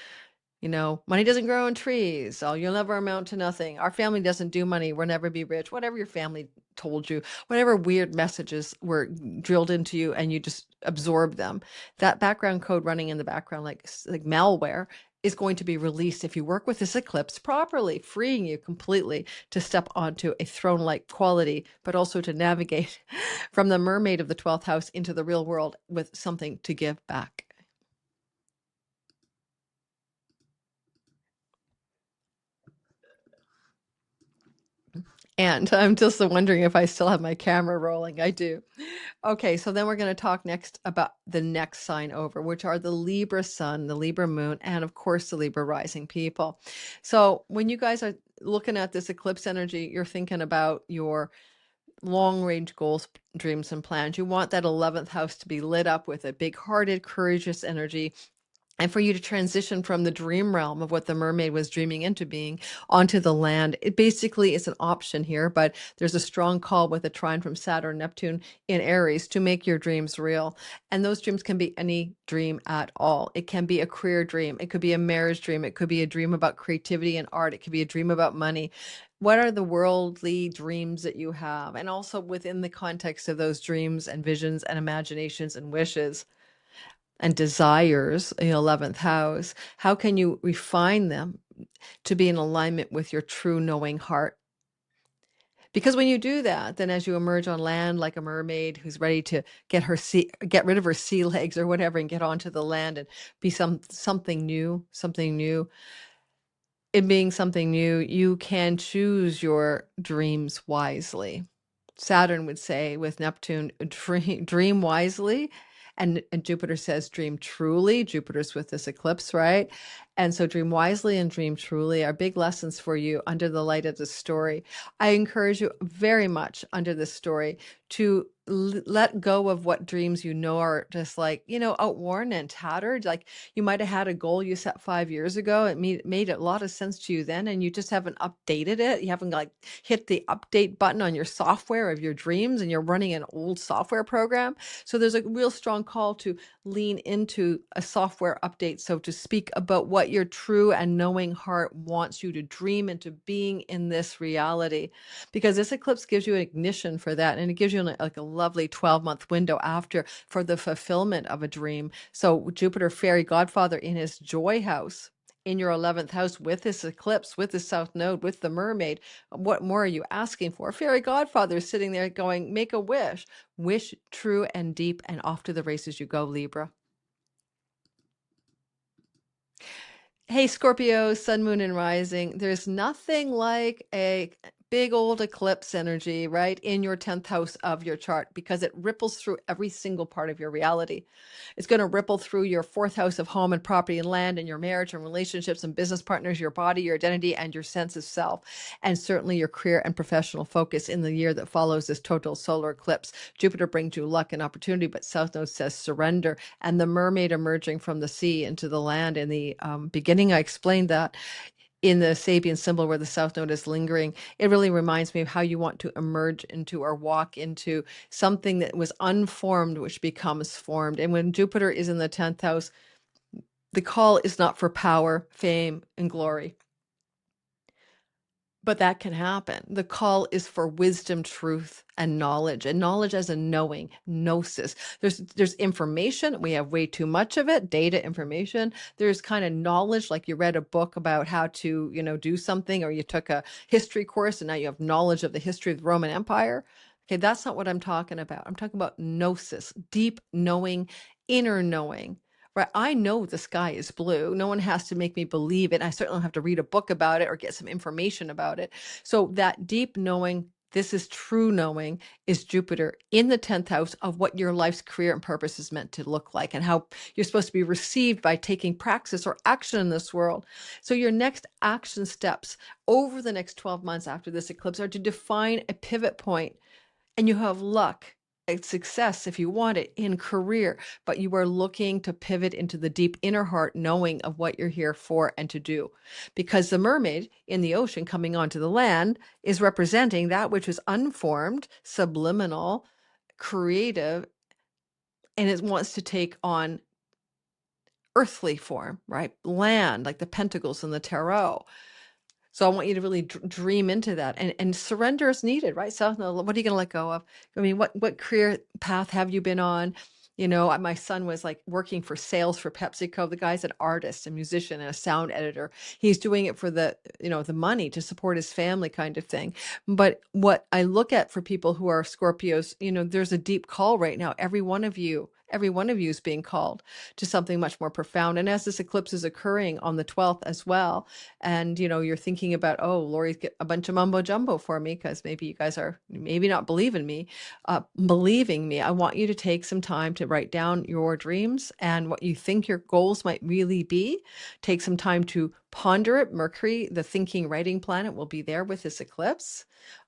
You know, money doesn't grow on trees. Oh, you'll never amount to nothing. Our family doesn't do money. We'll never be rich. Whatever your family told you, whatever weird messages were drilled into you and you just absorb them. That background code running in the background, like malware, is going to be released if you work with this eclipse properly, freeing you completely to step onto a throne-like quality, but also to navigate from the mermaid of the 12th house into the real world with something to give back. And I'm just wondering if I still have my camera rolling. I do. Okay, so then we're going to talk next about the next sign over, which are the Libra sun, the Libra moon, and of course the Libra rising people. So when you guys are looking at this eclipse energy, you're thinking about your long range goals, dreams, and plans. You want that 11th house to be lit up with a big hearted, courageous energy, and for you to transition from the dream realm of what the mermaid was dreaming into being onto the land. It basically is an option here, but there's a strong call with a trine from Saturn, Neptune in Aries to make your dreams real. And those dreams can be any dream at all. It can be a career dream. It could be a marriage dream. It could be a dream about creativity and art. It could be a dream about money. What are the worldly dreams that you have? And also within the context of those dreams and visions and imaginations and wishes and desires in the 11th house, how can you refine them to be in alignment with your true knowing heart? Because when you do that, then as you emerge on land like a mermaid who's ready to get rid of her sea legs or whatever and get onto the land and be something new, in being something new, you can choose your dreams wisely. Saturn would say with Neptune, dream wisely. And Jupiter says, dream truly. Jupiter's with this eclipse, right? And so dream wisely and dream truly are big lessons for you under the light of the story. I encourage you very much under this story to let go of what dreams you know are just like, outworn and tattered. Like you might have had a goal you set 5 years ago. It made a lot of sense to you then, and you just haven't updated it. You haven't hit the update button on your software of your dreams, and you're running an old software program. So there's a real strong call to lean into a software update, so to speak, about what your true and knowing heart wants you to dream into being in this reality, because this eclipse gives you an ignition for that, and it gives you like a lovely 12-month window after for the fulfillment of a dream. So Jupiter fairy godfather in his joy house in your 11th house with this eclipse, with the south node, with the mermaid, what more are you asking for? Fairy godfather is sitting there going, make a wish true and deep, and off to the races you go, Libra. Hey, Scorpio, sun, moon, and rising. There's nothing like a big old eclipse energy, right, in your 10th house of your chart, because it ripples through every single part of your reality. It's going to ripple through your 4th house of home and property and land and your marriage and relationships and business partners, your body, your identity, and your sense of self, and certainly your career and professional focus in the year that follows this total solar eclipse. Jupiter brings you luck and opportunity, but South Node says surrender. And the mermaid emerging from the sea into the land in the beginning, I explained that in the Sabian symbol where the South Node is lingering. It really reminds me of how you want to emerge into or walk into something that was unformed, which becomes formed. And when Jupiter is in the 10th house, the call is not for power, fame, and glory, But that can happen. The call is for wisdom, truth, and knowledge as a knowing, gnosis. There's information. We have way too much of it, data, information. There's kind of knowledge, like you read a book about how to, do something, or you took a history course and now you have knowledge of the history of the Roman Empire. Okay, that's not what I'm talking about. I'm talking about gnosis, deep knowing, inner knowing. Right. I know the sky is blue. No one has to make me believe it. I certainly don't have to read a book about it or get some information about it. So that deep knowing, this is true knowing, is Jupiter in the 10th house of what your life's career and purpose is meant to look like and how you're supposed to be received by taking praxis or action in this world. So your next action steps over the next 12 months after this eclipse are to define a pivot point, and you have luck. Success, if you want it, in career, but you are looking to pivot into the deep inner heart knowing of what you're here for and to do. Because the mermaid in the ocean coming onto the land is representing that which is unformed, subliminal, creative, and it wants to take on earthly form, right? Land, like the pentacles in the tarot. So I want you to really dream into that, and surrender is needed, right? So what are you going to let go of? I mean, what career path have you been on? My son was like working for sales for PepsiCo. The guy's an artist, a musician, and a sound editor. He's doing it for the money to support his family kind of thing. But what I look at for people who are Scorpios, there's a deep call right now. Every one of you is being called to something much more profound. And as this eclipse is occurring on the 12th as well, and you're thinking about, oh, Lori's get a bunch of mumbo jumbo for me, because maybe you guys are maybe not believing me. I want you to take some time to write down your dreams and what you think your goals might really be. Take some time to ponder it. Mercury, the thinking writing planet, will be there with this eclipse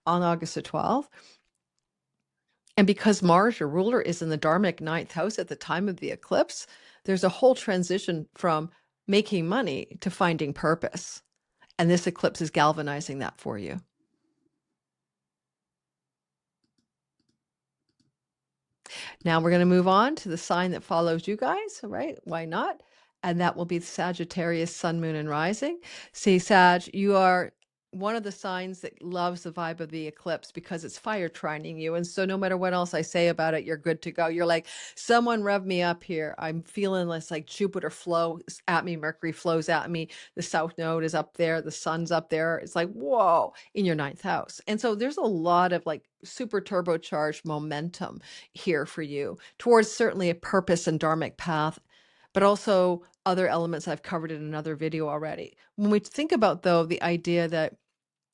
on August the 12th. And because Mars, your ruler, is in the Dharmic 9th house at the time of the eclipse, there's a whole transition from making money to finding purpose. And this eclipse is galvanizing that for you. Now we're going to move on to the sign that follows you guys, right? Why not? And that will be the Sagittarius, sun, moon, and rising. See, Sag, you are one of the signs that loves the vibe of the eclipse because it's fire trining you. And so no matter what else I say about it, you're good to go. You're like, someone rev me up here. I'm feeling less like Jupiter flows at me. Mercury flows at me. The South Node is up there. The sun's up there. It's like, whoa, in your 9th house. And so there's a lot of like super turbocharged momentum here for you towards certainly a purpose and dharmic path, but also other elements I've covered in another video already. When we think about, though, the idea that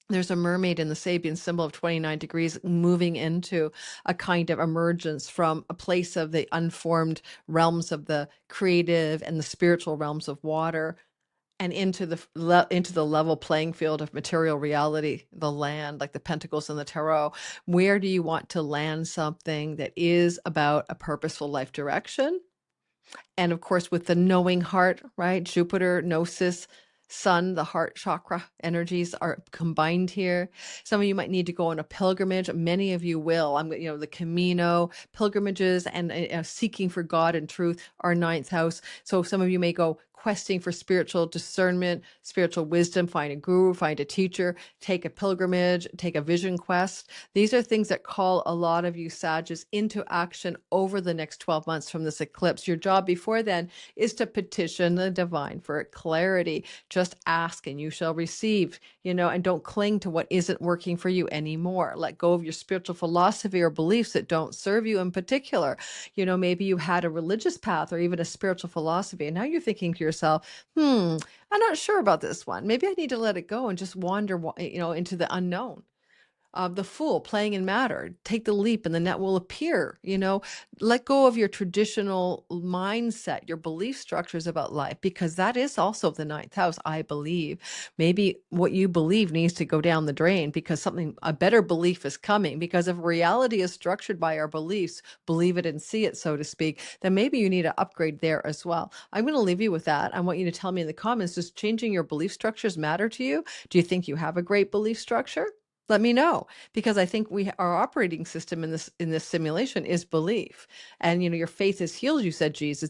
there's a mermaid in the Sabian symbol of 29 degrees moving into a kind of emergence from a place of the unformed realms of the creative and the spiritual realms of water, and into the level playing field of material reality, the land, like the pentacles in the tarot. Where do you want to land something that is about a purposeful life direction? And of course, with the knowing heart, right? Jupiter, Gnosis, Sun, the heart chakra energies are combined here. Some of you might need to go on a pilgrimage. Many of you will. The Camino pilgrimages and seeking for God and truth are 9th house. So some of you may go questing for spiritual discernment, spiritual wisdom, find a guru, find a teacher, take a pilgrimage, take a vision quest. These are things that call a lot of you Sages into action over the next 12 months from this eclipse. Your job before then is to petition the divine for clarity. Just ask and you shall receive, and don't cling to what isn't working for you anymore. Let go of your spiritual philosophy or beliefs that don't serve you in particular. Maybe you had a religious path or even a spiritual philosophy, and now you're thinking to yourself, I'm not sure about this one. Maybe I need to let it go and just wander, into the unknown. The Fool, playing in matter. Take the leap and the net will appear. Let go of your traditional mindset, your belief structures about life, because that is also the 9th house, I believe. Maybe what you believe needs to go down the drain because a better belief is coming. Because if reality is structured by our beliefs, believe it and see it, so to speak, then maybe you need to upgrade there as well. I'm going to leave you with that. I want you to tell me in the comments, does changing your belief structures matter to you? Do you think you have a great belief structure? Let me know, because I think our operating system in this simulation is belief. And your faith is healed. You said Jesus.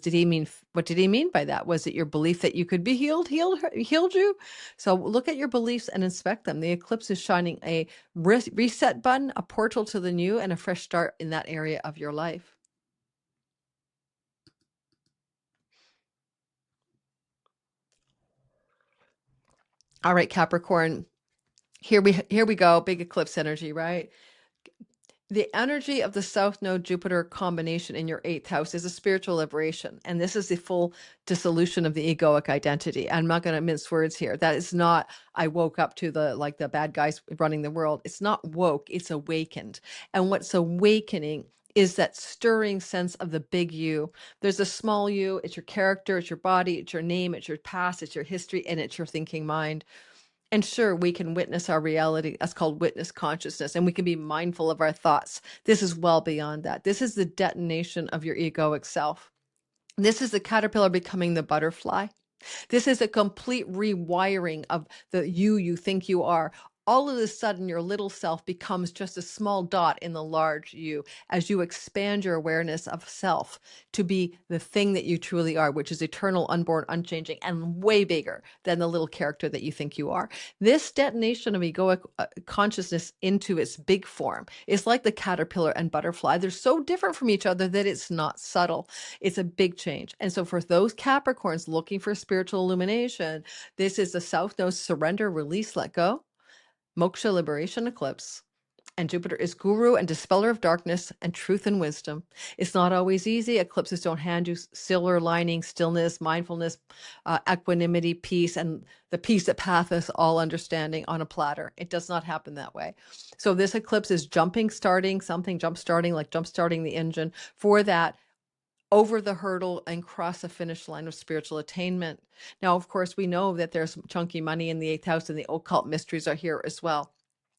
What did he mean by that? Was it your belief that you could be healed you? So look at your beliefs and inspect them. The eclipse is shining a reset button, a portal to the new, and a fresh start in that area of your life. All right, Capricorn. Here we go. Big eclipse energy, right? The energy of the South Node Jupiter combination in your eighth house is a spiritual liberation. And this is the full dissolution of the egoic identity. I'm not going to mince words here. That is not, I woke up to the bad guys running the world. It's not woke, it's awakened. And what's awakening is that stirring sense of the big you. There's a small you, it's your character, it's your body, it's your name, it's your past, it's your history, and it's your thinking mind. And sure, we can witness our reality. That's called witness consciousness. And we can be mindful of our thoughts. This is well beyond that. This is the detonation of your egoic self. This is the caterpillar becoming the butterfly. This is a complete rewiring of the you think you are. All of a sudden, your little self becomes just a small dot in the large you as you expand your awareness of self to be the thing that you truly are, which is eternal, unborn, unchanging, and way bigger than the little character that you think you are. This detonation of egoic consciousness into its big form is like the caterpillar and butterfly. They're so different from each other that it's not subtle. It's a big change. And so for those Capricorns looking for spiritual illumination, this is the South Node surrender, release, let go, moksha, liberation eclipse. And Jupiter is guru and dispeller of darkness and truth and wisdom. It's not always easy. Eclipses don't hand you silver lining, stillness, mindfulness, equanimity, peace, and the peace that passeth all understanding on a platter. It does not happen that way. So this eclipse is jump starting the engine for that over the hurdle and cross the finish line of spiritual attainment. Now, of course, we know that there's chunky money in the eighth house and the occult mysteries are here as well.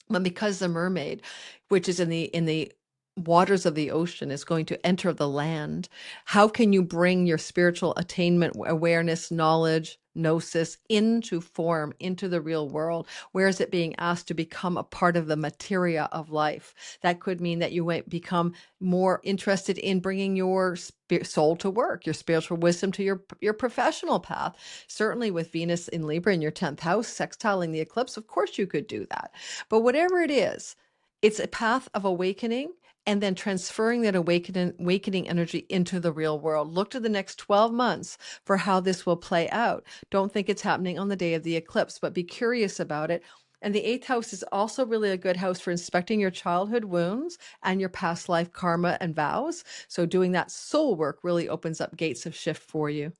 But because the mermaid, which is in the waters of the ocean, is going to enter the land, how can you bring your spiritual attainment, awareness, knowledge, gnosis into form, into the real world? Where is it being asked to become a part of the materia of life? That could mean that you might become more interested in bringing your soul to work, your spiritual wisdom to your professional path. Certainly with Venus in Libra in your 10th house, sextiling the eclipse, of course you could do that. But whatever it is, it's a path of awakening and then transferring that awakening energy into the real world. Look to the next 12 months for how this will play out. Don't think it's happening on the day of the eclipse, but be curious about it. And the eighth house is also really a good house for inspecting your childhood wounds and your past life karma and vows. So doing that soul work really opens up gates of shift for you.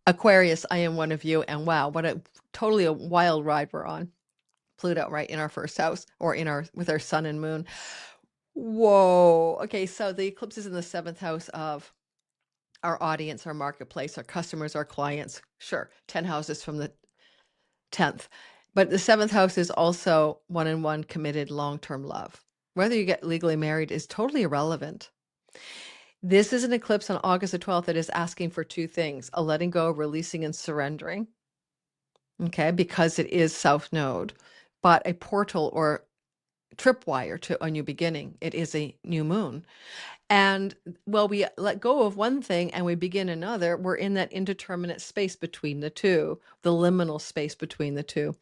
Aquarius, I am one of you. And wow, what a totally a wild ride we're on. Pluto, right, in our first house or with our sun and moon. Whoa. Okay, so the eclipse is in the 7th house of our audience, our marketplace, our customers, our clients. Sure, 10 houses from the 10th. But the 7th house is also one-on-one committed long-term love. Whether you get legally married is totally irrelevant. This is an eclipse on August the 12th that is asking for two things: a letting go, releasing, and surrendering. Okay, because it is South Node, but a portal or tripwire to a new beginning. It is a new moon. And well, we let go of one thing and we begin another. We're in that indeterminate space between the two, the liminal space between the two.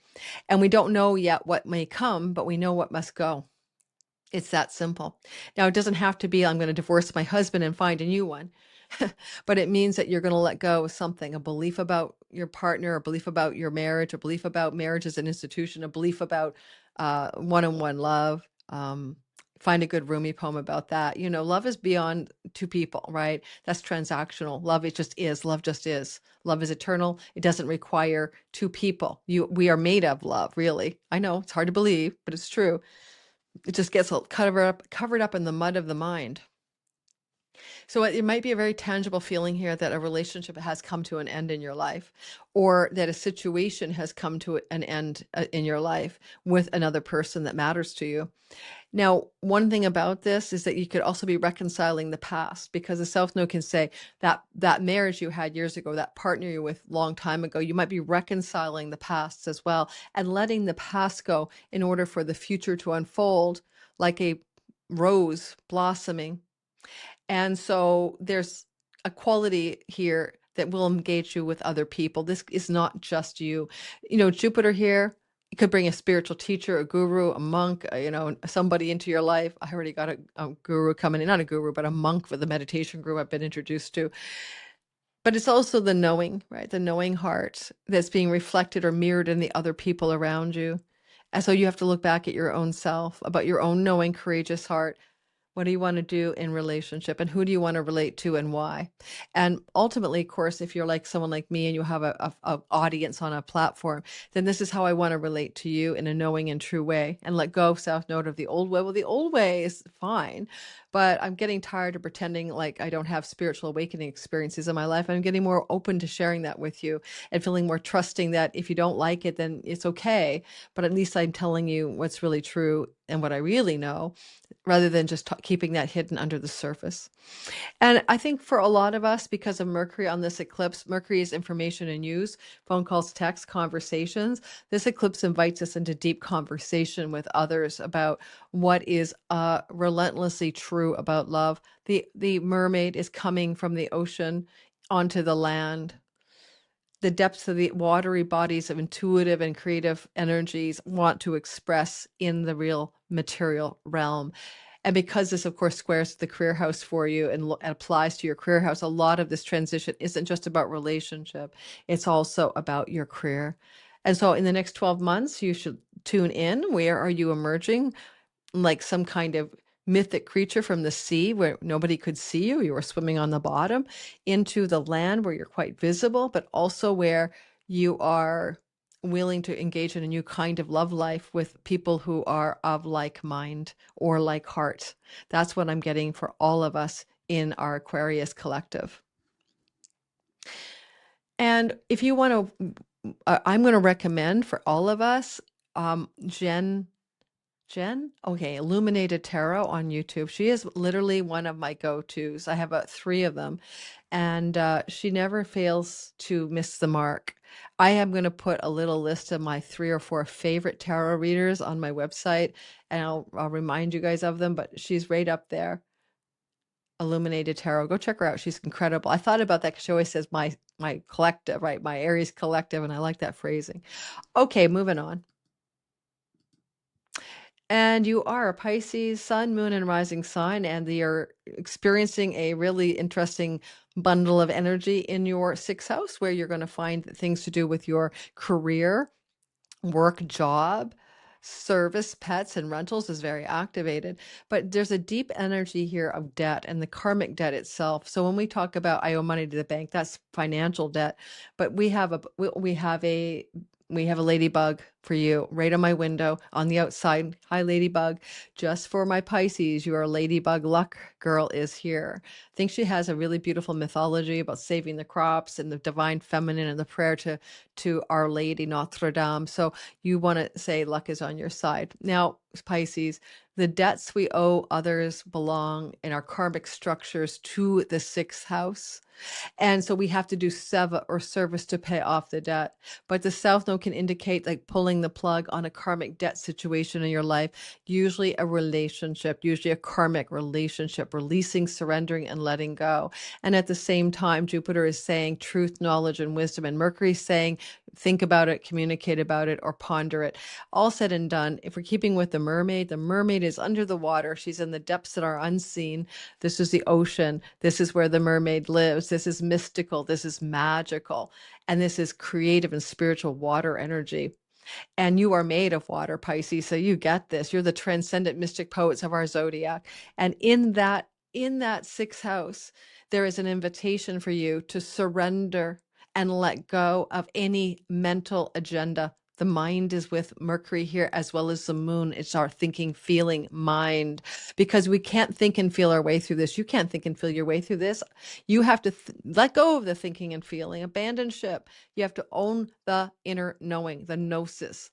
And we don't know yet what may come, but we know what must go. It's that simple. Now, it doesn't have to be, I'm going to divorce my husband and find a new one. But it means that you're going to let go of something, a belief about your partner, a belief about your marriage, a belief about marriage as an institution, a belief about one-on-one love. Find a good Rumi poem about that. Love is beyond two people, right? That's transactional. Love, it just is. Love just is. Love is eternal. It doesn't require two people. We are made of love, really. I know it's hard to believe, but it's true. It just gets covered up in the mud of the mind. So it might be a very tangible feeling here that a relationship has come to an end in your life, or that a situation has come to an end in your life with another person that matters to you. Now, one thing about this is that you could also be reconciling the past, because the South Node can say that that marriage you had years ago, that partner you were with long time ago, you might be reconciling the past as well and letting the past go in order for the future to unfold like a rose blossoming. And so there's a quality here that will engage you with other people. This is not just you. You know, Jupiter here, it could bring a spiritual teacher, a guru, a monk, somebody into your life. I already got a guru coming in, not a guru, but a monk with a meditation group I've been introduced to. But it's also the knowing, right? The knowing heart that's being reflected or mirrored in the other people around you. And so you have to look back at your own self, about your own knowing, courageous heart. What do you want to do in relationship, and who do you want to relate to, and why? And ultimately, of course, if you're like someone like me and you have a audience on a platform, then this is how I want to relate to you in a knowing and true way, and let go, South Node, of the old way. Well, the old way is fine, but I'm getting tired of pretending like I don't have spiritual awakening experiences in my life. I'm getting more open to sharing that with you and feeling more trusting that if you don't like it, then it's okay. But at least I'm telling you what's really true and what I really know, rather than just keeping that hidden under the surface. And I think for a lot of us, because of Mercury on this eclipse, Mercury is information and news, phone calls, texts, conversations. This eclipse invites us into deep conversation with others about what is relentlessly true about love. The mermaid is coming from the ocean onto the land. The depths of the watery bodies of intuitive and creative energies want to express in the real material realm. And because this, of course, squares the career house for you and applies to your career house, a lot of this transition isn't just about relationship. It's also about your career. And so in the next 12 months, you should tune in. Where are you emerging? Like some kind of mythic creature from the sea where nobody could see you, you were swimming on the bottom, into the land where you're quite visible, but also where you are willing to engage in a new kind of love life with people who are of like mind or like heart. That's what I'm getting for all of us in our Aquarius collective. And if you want to, I'm going to recommend for all of us, Jen, okay, Illuminated Tarot on YouTube. She is literally one of my go-tos. I have 3 of them, and she never fails to miss the mark. I am going to put a little list of my 3 or 4 favorite tarot readers on my website, and I'll remind you guys of them, but she's right up there. Illuminated Tarot. Go check her out. She's incredible. I thought about that because she always says my collective, right? My Aries collective, and I like that phrasing. Okay, moving on. And you are a Pisces, sun, moon, and rising sign, and you're experiencing a really interesting bundle of energy in your 6th house, where you're going to find things to do with your career, work, job, service, pets, and rentals is very activated. But there's a deep energy here of debt and the karmic debt itself. So when we talk about I owe money to the bank, that's financial debt. But we have a ladybug for you right on my window on the outside. Hi, ladybug. Just for my Pisces, your ladybug luck girl is here. I think she has a really beautiful mythology about saving the crops and the divine feminine and the prayer to Our Lady Notre Dame. So you want to say luck is on your side. Now, Pisces, the debts we owe others belong in our karmic structures to the 6th house. And so we have to do seva or service to pay off the debt. But the South Node can indicate like pulling the plug on a karmic debt situation in your life, usually a relationship, usually a karmic relationship, releasing, surrendering, and letting go. And at the same time, Jupiter is saying truth, knowledge, and wisdom. And Mercury is saying think about it, communicate about it, or ponder it. All said and done, if we're keeping with the mermaid is under the water. She's in the depths that are unseen. This is the ocean. This is where the mermaid lives. This is mystical. This is magical. And this is creative and spiritual water energy. And you are made of water, Pisces. So you get this. You're the transcendent mystic poets of our zodiac. And in that 6th house, there is an invitation for you to surrender and let go of any mental agenda The mind is with Mercury here, as well as the moon. It's our thinking, feeling mind, because we can't think and feel our way through this. You can't think and feel your way through this. You have to let go of the thinking and feeling, abandon ship. You have to own the inner knowing, the gnosis.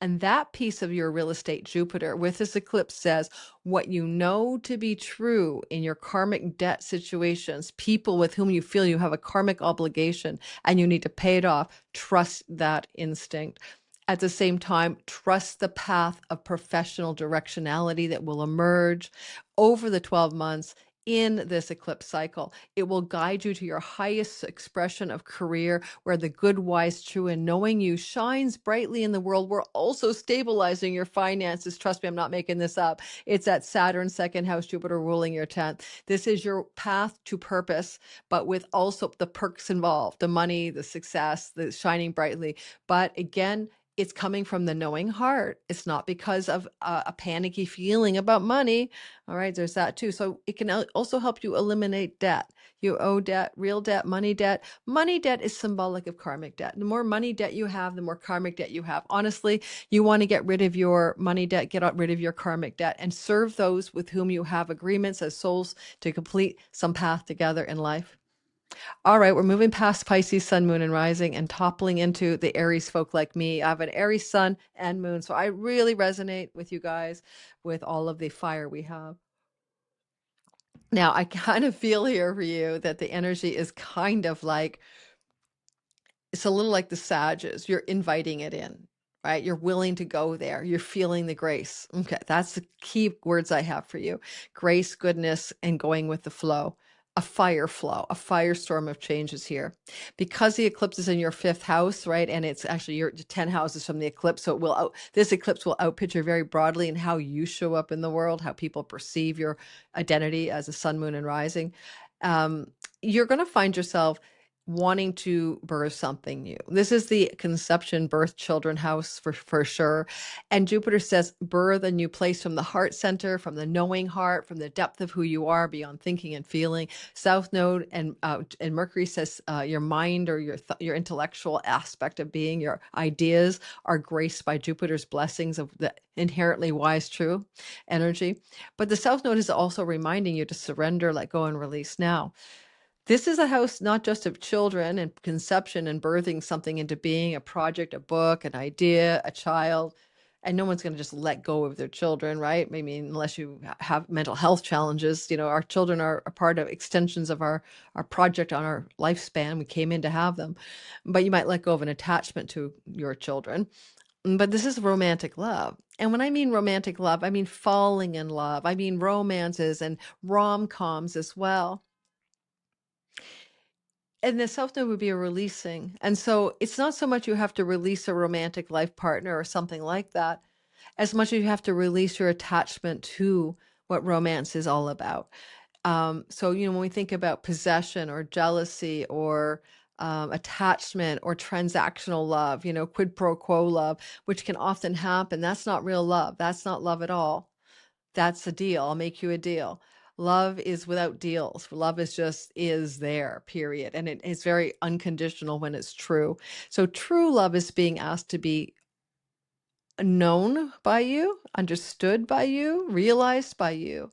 And that piece of your real estate Jupiter with this eclipse says what you know to be true in your karmic debt situations, people with whom you feel you have a karmic obligation and you need to pay it off, trust that instinct. At the same time, trust the path of professional directionality that will emerge over the 12 months in this eclipse cycle. It will guide you to your highest expression of career, where the good, wise, true, and knowing you shines brightly in the world. We're also stabilizing your finances. Trust me, I'm not making this up. It's at Saturn, second house, Jupiter ruling your 10th. This is your path to purpose, but with also the perks involved, the money, the success, the shining brightly. But again, it's coming from the knowing heart. It's not because of a panicky feeling about money. All right, there's that too. So it can also help you eliminate debt. You owe debt, real debt, money debt. Money debt is symbolic of karmic debt. The more money debt you have, the more karmic debt you have. Honestly, you want to get rid of your money debt, get rid of your karmic debt, and serve those with whom you have agreements as souls to complete some path together in life. All right, we're moving past Pisces, sun, moon, and rising and toppling into the Aries folk like me. I have an Aries sun and moon, so I really resonate with you guys with all of the fire we have. Now, I kind of feel here for you that the energy is kind of like, it's a little like the Sages. You're inviting it in, right? You're willing to go there. You're feeling the grace. Okay, that's the key words I have for you. Grace, goodness, and going with the flow. A fire flow, a firestorm of changes here. Because the eclipse is in your 5th house, right? And it's actually your 10 houses from the eclipse. So it will this eclipse will outpicture very broadly in how you show up in the world, how people perceive your identity as a sun, moon, and rising. You're going to find yourself wanting to birth something new. This is the conception, birth, children house for sure. And Jupiter says, birth a new place from the heart center, from the knowing heart, from the depth of who you are beyond thinking and feeling. South node and Mercury says your mind or your intellectual aspect of being, your ideas are graced by Jupiter's blessings of the inherently wise, true energy. But the South node is also reminding you to surrender, let go, and release now. This is a house not just of children and conception and birthing something into being, a project, a book, an idea, a child. And no one's going to just let go of their children, right? I mean, unless you have mental health challenges. You know, our children are a part of extensions of our project on our lifespan. We came in to have them. But you might let go of an attachment to your children. But this is romantic love. And when I mean romantic love, I mean falling in love. I mean romances and rom-coms as well. And the self node would be a releasing. And so it's not so much you have to release a romantic life partner or something like that, as much as you have to release your attachment to what romance is all about. So, you know, when we think about possession or jealousy or attachment or transactional love, you know, quid pro quo love, which can often happen, that's not real love. That's not love at all. That's a deal. I'll make you a deal. Love is without deals. Love is there, period. And it is very unconditional when it's true. So true love is being asked to be known by you, understood by you, realized by you.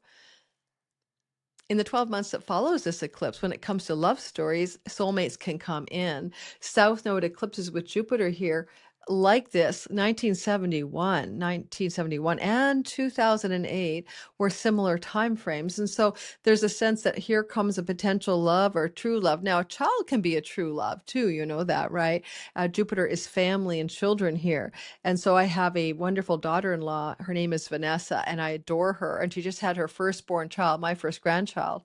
In the 12 months that follows this eclipse, when it comes to love stories, soulmates can come in. South node eclipses with Jupiter here like this, 1971, and 2008 were similar time frames. And so there's a sense that here comes a potential love or true love. Now, a child can be a true love too, you know that, right? Jupiter is family and children here. And so I have a wonderful daughter-in-law. Her name is Vanessa, and I adore her. And she just had her firstborn child, my first grandchild.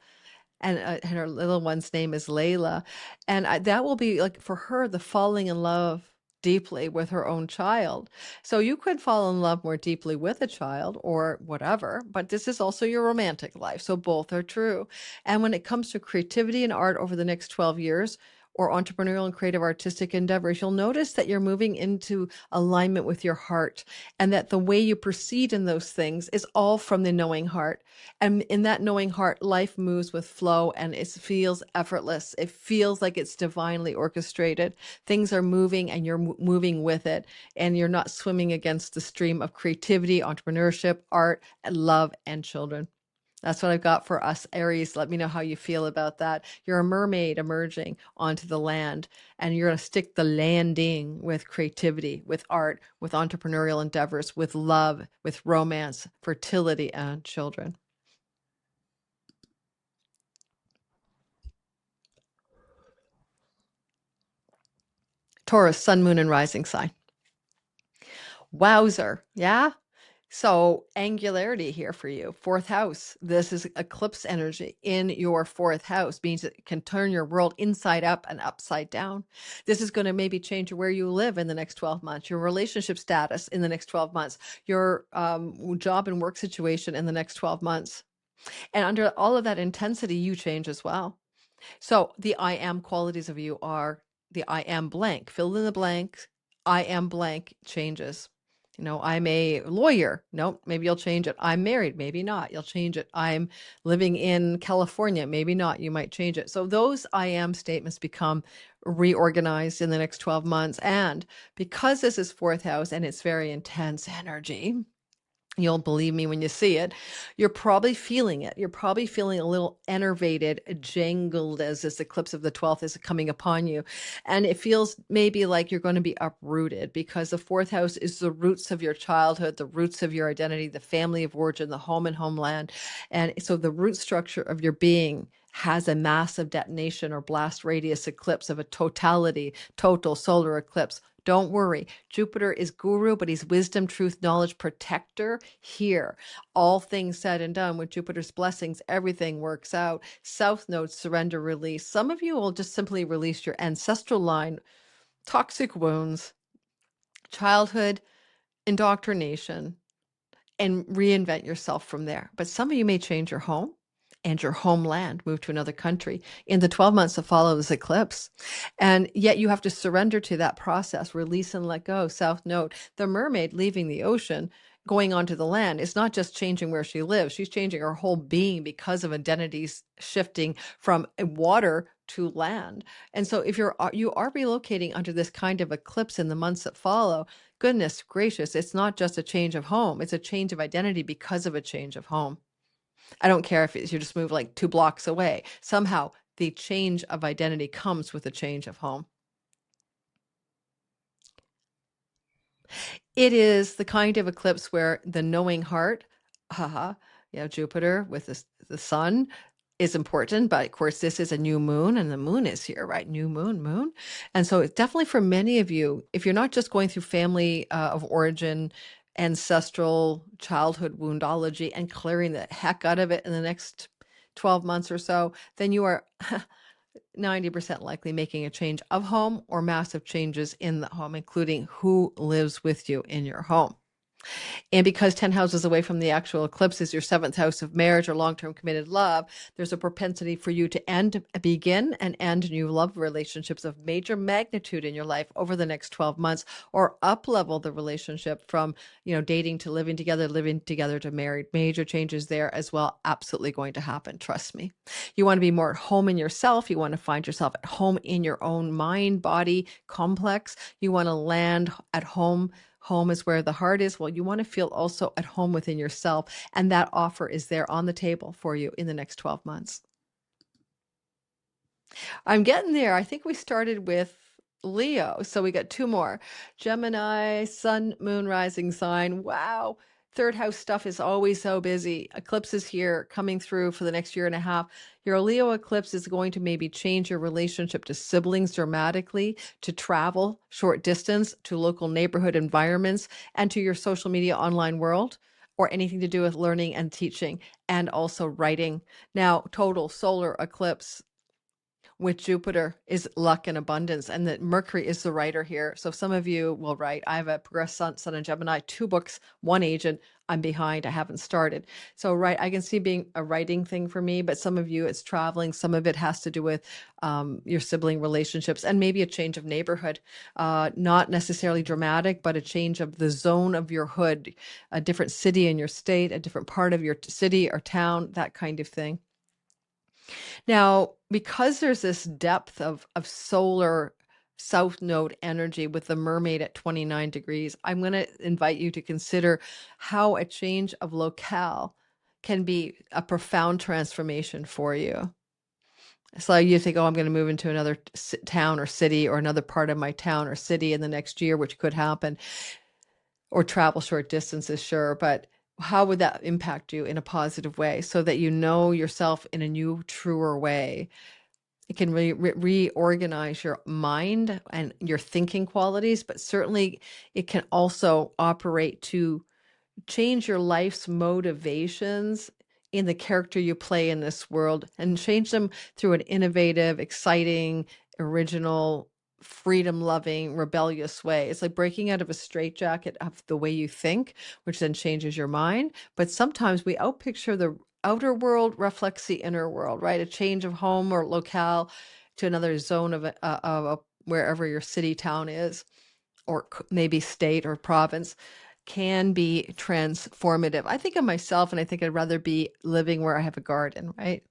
And her little one's name is Layla. And that will be like for her, the falling in love deeply with her own child. So you could fall in love more deeply with a child or whatever, but this is also your romantic life. So both are true. And when it comes to creativity and art over the next 12 years, or entrepreneurial and creative artistic endeavors, you'll notice that you're moving into alignment with your heart, and that the way you proceed in those things is all from the knowing heart. And in that knowing heart, life moves with flow, and it feels effortless. It feels like it's divinely orchestrated. Things are moving and you're moving with it, and you're not swimming against the stream of creativity, entrepreneurship, art, and love, and children. That's what I've got for us, Aries. Let me know how you feel about that. You're a mermaid emerging onto the land, and you're going to stick the landing with creativity, with art, with entrepreneurial endeavors, with love, with romance, fertility, and children. Taurus, sun, moon, and rising sign. Wowzer. Yeah. So angularity here for you. Fourth house. This is eclipse energy in your fourth house, means it can turn your world inside up and upside down. This is going to maybe change where you live in the next 12 months, your relationship status in the next 12 months, your job and work situation in the next 12 months. And under all of that intensity, you change as well. So the I am qualities of you are the I am blank. Fill in the blank. I am blank changes. I'm a lawyer. Nope, maybe you'll change it. I'm married. Maybe not. You'll change it. I'm living in California. Maybe not. You might change it. So those I am statements become reorganized in the next 12 months. And because this is fourth house and it's very intense energy, you'll believe me when you see it. You're probably feeling it. You're probably feeling a little enervated, jangled as this eclipse of the 12th is coming upon you. And it feels maybe like you're going to be uprooted, because the fourth house is the roots of your childhood, the roots of your identity, the family of origin, the home and homeland. And so the root structure of your being has a massive detonation or blast radius eclipse of a total solar eclipse. Don't worry. Jupiter is guru, but he's wisdom, truth, knowledge, protector here. All things said and done, with Jupiter's blessings, everything works out. South Node, surrender, release. Some of you will just simply release your ancestral line, toxic wounds, childhood indoctrination, and reinvent yourself from there. But some of you may change your home and your homeland, move to another country in the 12 months that follow this eclipse. And yet you have to surrender to that process, release and let go. South Node, the mermaid leaving the ocean, going onto the land, is not just changing where she lives. She's changing her whole being because of identities shifting from water to land. And so if you are relocating under this kind of eclipse in the months that follow, goodness gracious, it's not just a change of home. It's a change of identity because of a change of home. I don't care if you just move like 2 blocks away. Somehow the change of identity comes with a change of home. It is the kind of eclipse where the knowing heart, Jupiter with the sun is important, but of course this is a new moon and the moon is here, right? New moon. And so it's definitely for many of you, if you're not just going through family of origin, ancestral childhood woundology and clearing the heck out of it in the next 12 months or so, then you are 90% likely making a change of home or massive changes in the home, including who lives with you in your home. And because 10 houses away from the actual eclipse is your 7th house of marriage or long-term committed love, there's a propensity for you to begin and end new love relationships of major magnitude in your life over the next 12 months, or up-level the relationship from, dating to living together to married. Major changes there as well. Absolutely going to happen. Trust me. You want to be more at home in yourself. You want to find yourself at home in your own mind, body complex. You want to land at home. Home is where the heart is. Well, you want to feel also at home within yourself. And that offer is there on the table for you in the next 12 months. I'm getting there. I think we started with Leo. So we got 2 more. Gemini, sun, moon, rising sign. Wow. 3rd house stuff is always so busy. Eclipses here coming through for the next year and a half. Your Leo eclipse is going to maybe change your relationship to siblings dramatically, to travel, short distance, to local neighborhood environments, and to your social media online world, or anything to do with learning and teaching, and also writing. Now, total solar eclipse. with Jupiter is luck and abundance, and that Mercury is the writer here. So some of you will write. I have a progressed sun and Gemini, 2 books, 1 agent. I'm behind. I haven't started. So I can see being a writing thing for me, but some of you it's traveling. Some of it has to do with your sibling relationships and maybe a change of neighborhood. Not necessarily dramatic, but a change of the zone of your hood, a different city in your state, a different part of your city or town, that kind of thing. Now, because there's this depth of solar south node energy with the Mermaid at 29 degrees, I'm going to invite you to consider how a change of locale can be a profound transformation for you. So you think, oh, I'm going to move into another town or city or another part of my town or city in the next year, which could happen, or travel short distances, sure, but how would that impact you in a positive way so that you know yourself in a new, truer way? It can reorganize your mind and your thinking qualities, but certainly it can also operate to change your life's motivations in the character you play in this world and change them through an innovative, exciting, original, freedom-loving, rebellious way. It's like breaking out of a straitjacket of the way you think, which then changes your mind. But sometimes we outpicture the outer world reflects the inner world, right? A change of home or locale to another zone of wherever your city, town is, or maybe state or province, can be transformative. I think of myself and I think I'd rather be living where I have a garden, right?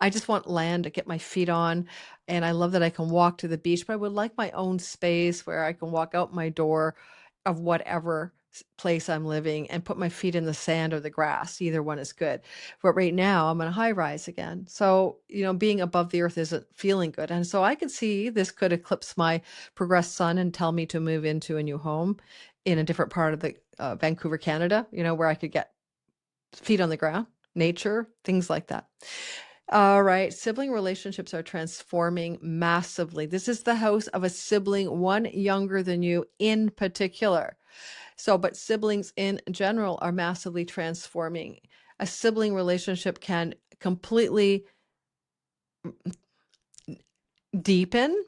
I just want land to get my feet on. And I love that I can walk to the beach, but I would like my own space where I can walk out my door of whatever place I'm living and put my feet in the sand or the grass. Either one is good. But right now I'm on a high rise again. So, being above the earth isn't feeling good. And so I could see this could eclipse my progressed sun and tell me to move into a new home in a different part of the Vancouver, Canada, where I could get feet on the ground, nature, things like that. All right. Sibling relationships are transforming massively. This is the house of a sibling, one younger than you in particular. But siblings in general are massively transforming. A sibling relationship can completely deepen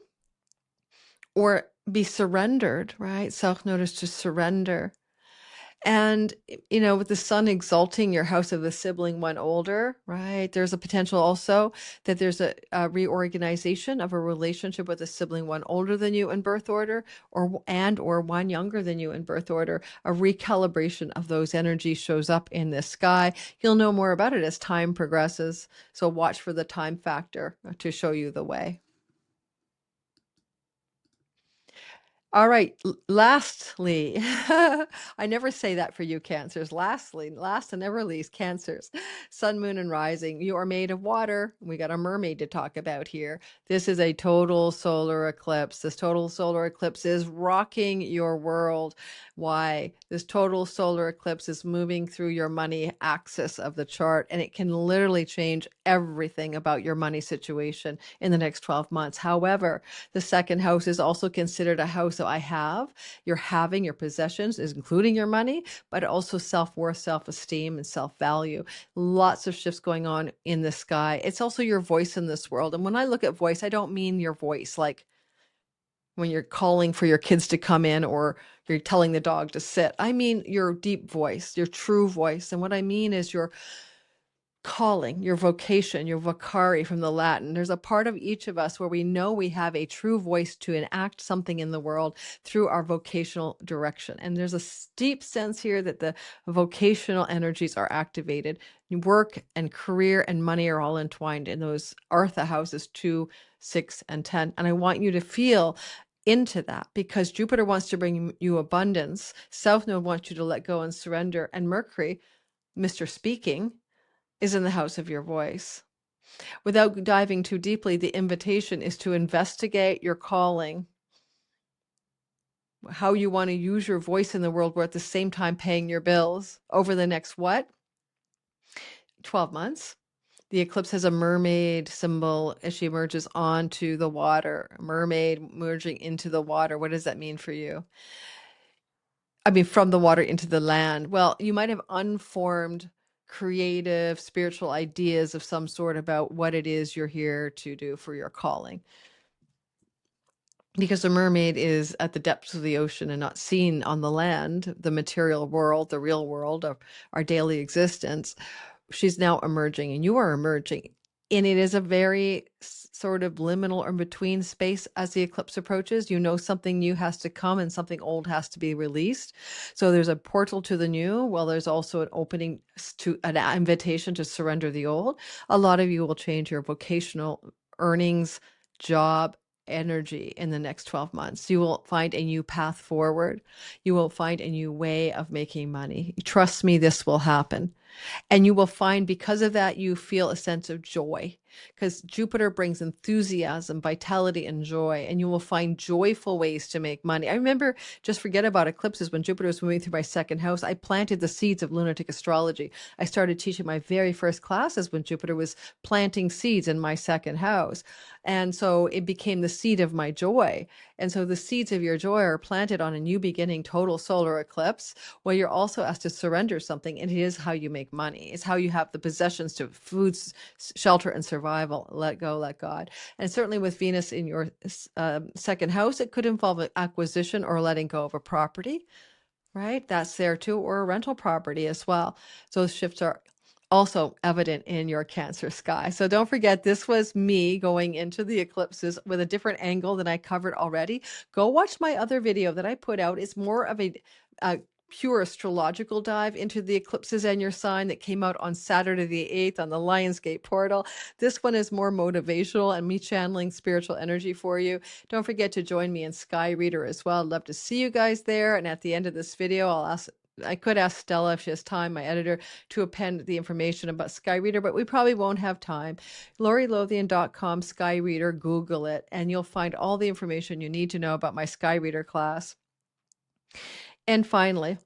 or be surrendered, right? Self-notice to surrender. And, with the sun exalting your house of the sibling one older, right? There's a potential also that there's a reorganization of a relationship with a sibling one older than you in birth order or one younger than you in birth order. A recalibration of those energies shows up in the sky. You'll know more about it as time progresses. So watch for the time factor to show you the way. All right. Lastly, I never say that for you, Cancers. Lastly, last and never least, Cancers, sun, moon, and rising. You are made of water. We got a mermaid to talk about here. This is a total solar eclipse. This total solar eclipse is rocking your world. Why? This total solar eclipse is moving through your money axis of the chart, and it can literally change everything about your money situation in the next 12 months. However, the second house is also considered a house that you're having your possessions, is including your money, but also self-worth, self-esteem, and self-value. Lots of shifts going on in the sky. It's also your voice in this world. And when I look at voice, I don't mean your voice like when you're calling for your kids to come in or you're telling the dog to sit. I mean your deep voice, your true voice. And what I mean is your calling, your vocation, your vocari from the Latin. There's a part of each of us where we know we have a true voice to enact something in the world through our vocational direction. And there's a deep sense here that the vocational energies are activated. Work and career and money are all entwined in those Artha houses 2, 6, and 10. And I want you to feel into that because Jupiter wants to bring you abundance. South Node wants you to let go and surrender. And Mercury, Mr. Speaking, is in the house of your voice. Without diving too deeply, the invitation is to investigate your calling, how you want to use your voice in the world while at the same time paying your bills over the next 12 months. The eclipse has a mermaid symbol as she emerges onto the water. A mermaid merging into the water. What does that mean for you? I mean, from the water into the land. Well, you might have unformed creative, spiritual ideas of some sort about what it is you're here to do for your calling. Because the mermaid is at the depths of the ocean and not seen on the land, the material world, the real world of our daily existence. She's now emerging, and you are emerging. And it is a very sort of liminal or between space as the eclipse approaches. You know something new has to come and something old has to be released. So there's a portal to the new. Well, there's also an opening to an invitation to surrender the old. A lot of you will change your vocational earnings, job, energy in the next 12 months. You will find a new path forward. You will find a new way of making money. Trust me, this will happen. And you will find because of that, you feel a sense of joy, because Jupiter brings enthusiasm, vitality, and joy. And you will find joyful ways to make money. I remember, just forget about eclipses, when Jupiter was moving through my second house, I planted the seeds of lunatic astrology. I started teaching my very first classes when Jupiter was planting seeds in my second house. And so it became the seed of my joy. And so the seeds of your joy are planted on a new beginning total solar eclipse, where you're also asked to surrender something. And it is how you make money. It's how you have the possessions to food, shelter, and survival. Let go, let God. And certainly with Venus in your second house, it could involve an acquisition or letting go of a property, right? That's there too, or a rental property as well. So those shifts are also evident in your Cancer sky. So don't forget, this was me going into the eclipses with a different angle than I covered already. Go watch my other video that I put out. It's more of a pure astrological dive into the eclipses and your sign that came out on Saturday the 8th on the Lionsgate portal. This one is more motivational and me channeling spiritual energy for you. Don't forget to join me in Sky Reader as well. I'd love to see you guys there. And at the end of this video, I could ask Stella, if she has time, my editor, to append the information about Sky Reader, but we probably won't have time. LoriLothian.com, Sky Reader, Google it, and you'll find all the information you need to know about my Sky Reader class. And finally,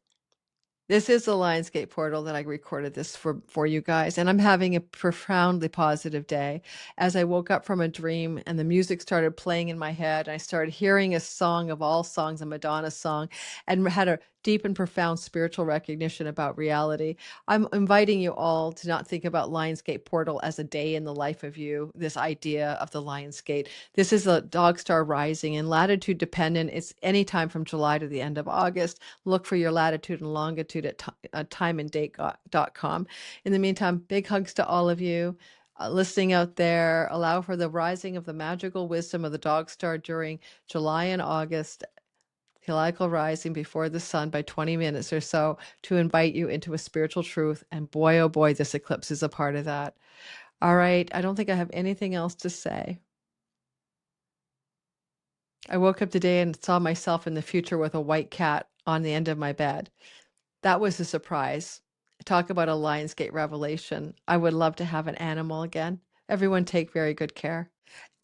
this is the Lionsgate portal that I recorded this for you guys, and I'm having a profoundly positive day. As I woke up from a dream and the music started playing in my head, I started hearing a song of all songs, a Madonna song, and had a deep and profound spiritual recognition about reality. I'm inviting you all to not think about Lionsgate portal as a day in the life of you, this idea of the Lionsgate. This is a dog star rising and latitude dependent. It's anytime from July to the end of August. Look for your latitude and longitude at timeanddate.com. In the meantime, big hugs to all of you. Listening out there, allow for the rising of the magical wisdom of the dog star during July and August, heliacal rising before the sun by 20 minutes or so, to invite you into a spiritual truth. And boy, oh boy, this eclipse is a part of that. All right, I don't think I have anything else to say. I woke up today and saw myself in the future with a white cat on the end of my bed. That was a surprise. Talk about a Lionsgate revelation. I would love to have an animal again. Everyone take very good care.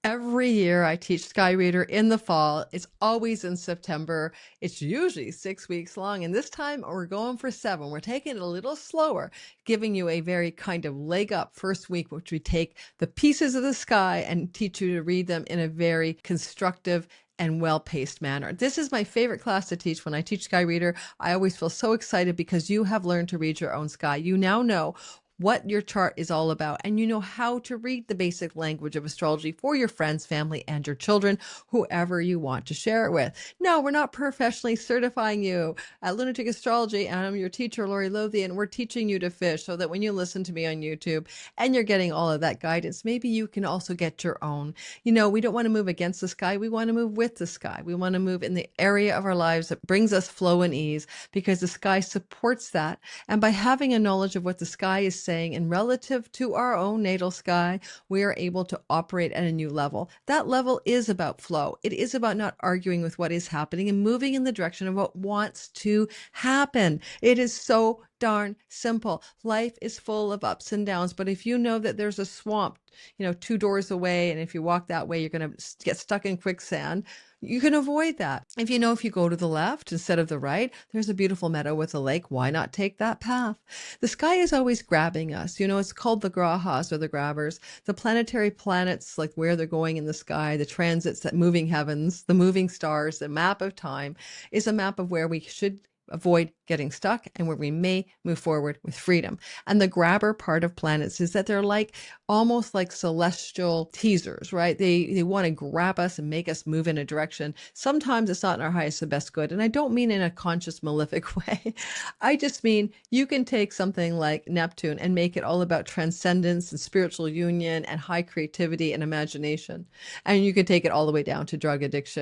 Every year I teach Sky Reader in the fall. It's always in September. It's usually 6 weeks long. And this time we're going for 7. We're taking it a little slower, giving you a very kind of leg up first week, which we take the pieces of the sky and teach you to read them in a very constructive and well-paced manner. This is my favorite class to teach. When I teach Sky Reader, I always feel so excited because you have learned to read your own sky. You now know what your chart is all about, and you know how to read the basic language of astrology for your friends, family, and your children, whoever you want to share it with. No, we're not professionally certifying you at Lunatic Astrology, and I'm your teacher, Lori Lothian. We're teaching you to fish so that when you listen to me on YouTube and you're getting all of that guidance, maybe you can also get your own. You know, we don't want to move against the sky. We want to move with the sky. We want to move in the area of our lives that brings us flow and ease, because the sky supports that. And by having a knowledge of what the sky is saying, and relative to our own natal sky, we are able to operate at a new level. That level is about flow. It is about not arguing with what is happening and moving in the direction of what wants to happen. It is so darn simple. Life is full of ups and downs, but if you know that there's a swamp, 2 doors away, and if you walk that way, you're going to get stuck in quicksand, you can avoid that. If you go to the left instead of the right, there's a beautiful meadow with a lake. Why not take that path? The sky is always grabbing us. It's called the grahas, or the grabbers. The planetary planets, like where they're going in the sky, the transits, that moving heavens, the moving stars, the map of time is a map of where we should avoid getting stuck and where we may move forward with freedom. And the grabber part of planets is that they're like almost like celestial teasers, right? They want to grab us and make us move in a direction. Sometimes it's not in our highest and best good. And I don't mean in a conscious, malefic way. I just mean you can take something like Neptune and make it all about transcendence and spiritual union and high creativity and imagination. And you can take it all the way down to drug addiction,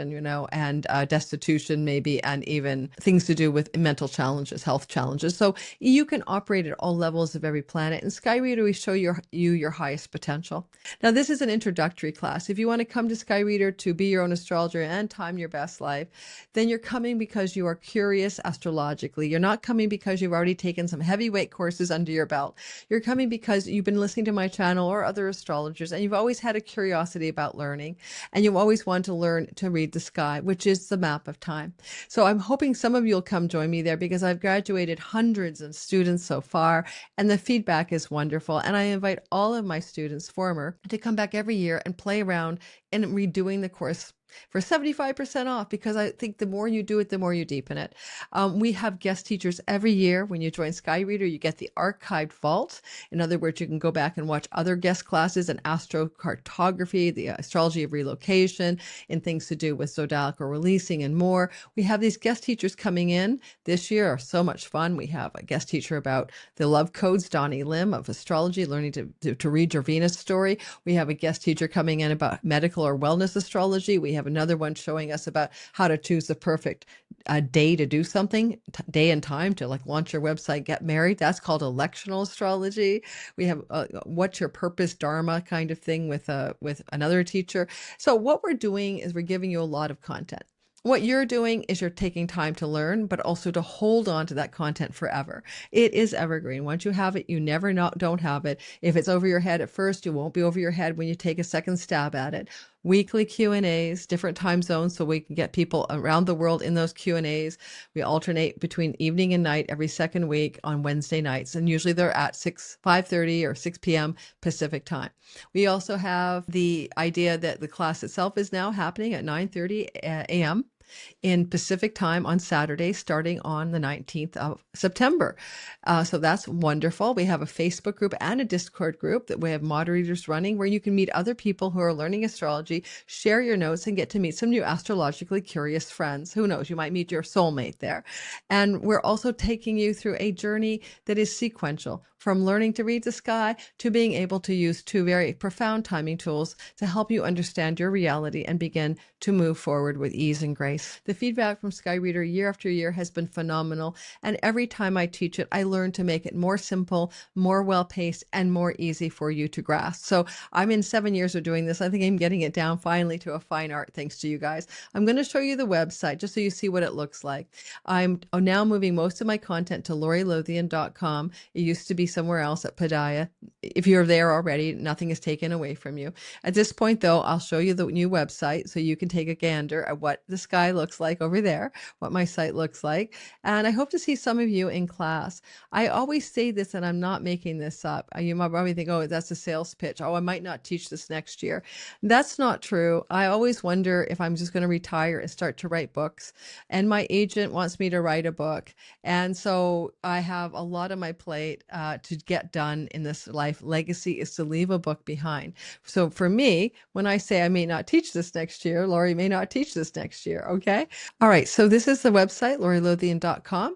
and destitution maybe, and even things to do with mental challenges, health challenges. So you can operate at all levels of every planet. In Sky Reader, we show you your highest potential. Now, this is an introductory class. If you want to come to Sky Reader to be your own astrologer and time your best life, then you're coming because you are curious astrologically. You're not coming because you've already taken some heavyweight courses under your belt. You're coming because you've been listening to my channel or other astrologers, and you've always had a curiosity about learning, and you've always wanted to learn to read the sky, which is the map of time. So I'm hoping some of you will come join me there, because I've graduated hundreds of students so far, and the feedback is wonderful. And I invite all of my students, former, to come back every year and play around in redoing the course for 75% off, because I think the more you do it, the more you deepen it. We have guest teachers every year. When you join Sky Reader, you get the archived vault. In other words, you can go back and watch other guest classes in astrocartography, the astrology of relocation, and things to do with zodiacal releasing and more. We have these guest teachers coming in this year, are so much fun. We have a guest teacher about the love codes, Donnie Lim of astrology, learning to read your Venus story. We have a guest teacher coming in about medical or wellness astrology. We have another one showing us about how to choose the perfect day to do something, day and time to like launch your website, get married. That's called electional astrology. We have what's your purpose, dharma kind of thing with another teacher. So what we're doing is we're giving you a lot of content. What you're doing is you're taking time to learn, but also to hold on to that content forever. It is evergreen. Once you have it, you never don't have it. If it's over your head at first, it won't be over your head when you take a second stab at it. Weekly Q&As, different time zones, so we can get people around the world in those Q&As. We alternate between evening and night every second week on Wednesday nights, and usually they're at 5:30 or 6 p.m. Pacific time. We also have the idea that the class itself is now happening at 9:30 a.m. in Pacific time on Saturday, starting on the 19th of September. So that's wonderful. We have a Facebook group and a Discord group that we have moderators running, where you can meet other people who are learning astrology, share your notes, and get to meet some new astrologically curious friends. Who knows, you might meet your soulmate there. And we're also taking you through a journey that is sequential, from learning to read the sky to being able to use two very profound timing tools to help you understand your reality and begin to move forward with ease and grace. The feedback from Sky Reader year after year has been phenomenal, and every time I teach it, I learn to make it more simple, more well-paced, and more easy for you to grasp. So I'm in 7 years of doing this. I think I'm getting it down finally to a fine art, thanks to you guys. I'm going to show you the website just so you see what it looks like. I'm now moving most of my content to LoriLothian.com. It used to be somewhere else at Padaya. If you're there already, nothing is taken away from you. At this point, though, I'll show you the new website so you can take a gander at what the sky looks like over there, what my site looks like. And I hope to see some of you in class. I always say this, and I'm not making this up. You might probably think, oh, that's a sales pitch. Oh, I might not teach this next year. That's not true. I always wonder if I'm just going to retire and start to write books. And my agent wants me to write a book. And so I have a lot on my plate to get done in this life. Legacy is to leave a book behind. So for me, when I say I may not teach this next year, Lori may not teach this next year. Okay. All right. So this is the website, LoriLothian.com.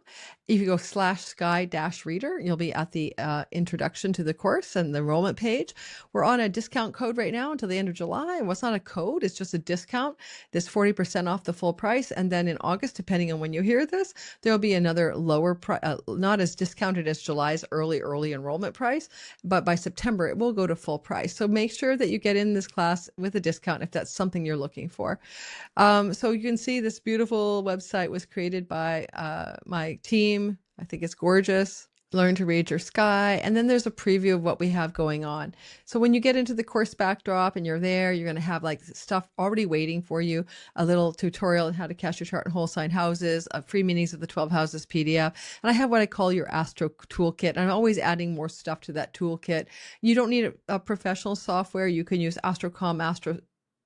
If you go /sky-reader, you'll be at the introduction to the course and the enrollment page. We're on a discount code right now until the end of July. Well, it's not a code, it's just a discount. There's 40% off the full price. And then in August, depending on when you hear this, there'll be another lower price, not as discounted as July's early enrollment price, but by September, it will go to full price. So make sure that you get in this class with a discount if that's something you're looking for. So you can see this beautiful website was created by my team. I think it's gorgeous. Learn to read your sky. And then there's a preview of what we have going on. So when you get into the course backdrop and you're there, you're going to have like stuff already waiting for you, a little tutorial on how to cast your chart in whole sign houses, free meanings of the 12 houses PDF. And I have what I call your Astro Toolkit. And I'm always adding more stuff to that toolkit. You don't need a professional software. You can use Astrocom,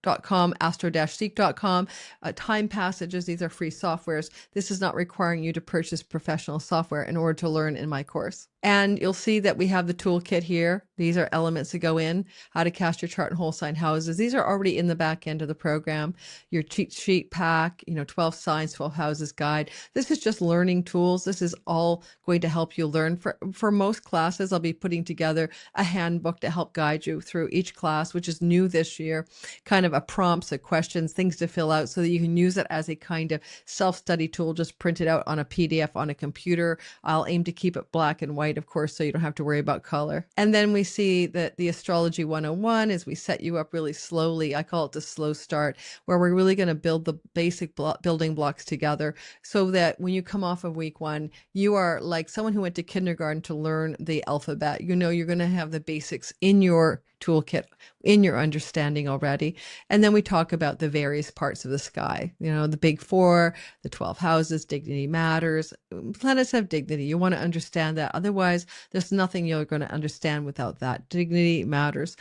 astro-seek.com. Time Passages, these are free softwares. This is not requiring you to purchase professional software in order to learn in my course. And you'll see that we have the toolkit here. These are elements that go in, how to cast your chart in whole sign houses. These are already in the back end of the program. Your cheat sheet pack, 12 signs, 12 houses guide. This is just learning tools. This is all going to help you learn. For most classes, I'll be putting together a handbook to help guide you through each class, which is new this year, kind of a prompts, a questions, things to fill out so that you can use it as a kind of self-study tool. Just print it out on a PDF on a computer. I'll aim to keep it black and white, of course, so you don't have to worry about color. And then we see that the Astrology 101 is we set you up really slowly. I call it the slow start, where we're really going to build the basic building blocks together so that when you come off of week one, you are like someone who went to kindergarten to learn the alphabet. You're going to have the basics in your toolkit, in your understanding already. And then we talk about the various parts of the sky, the big four, the 12 houses, dignity matters. Planets have dignity. You want to understand that. Otherwise, there's nothing you're going to understand without that. Dignity matters.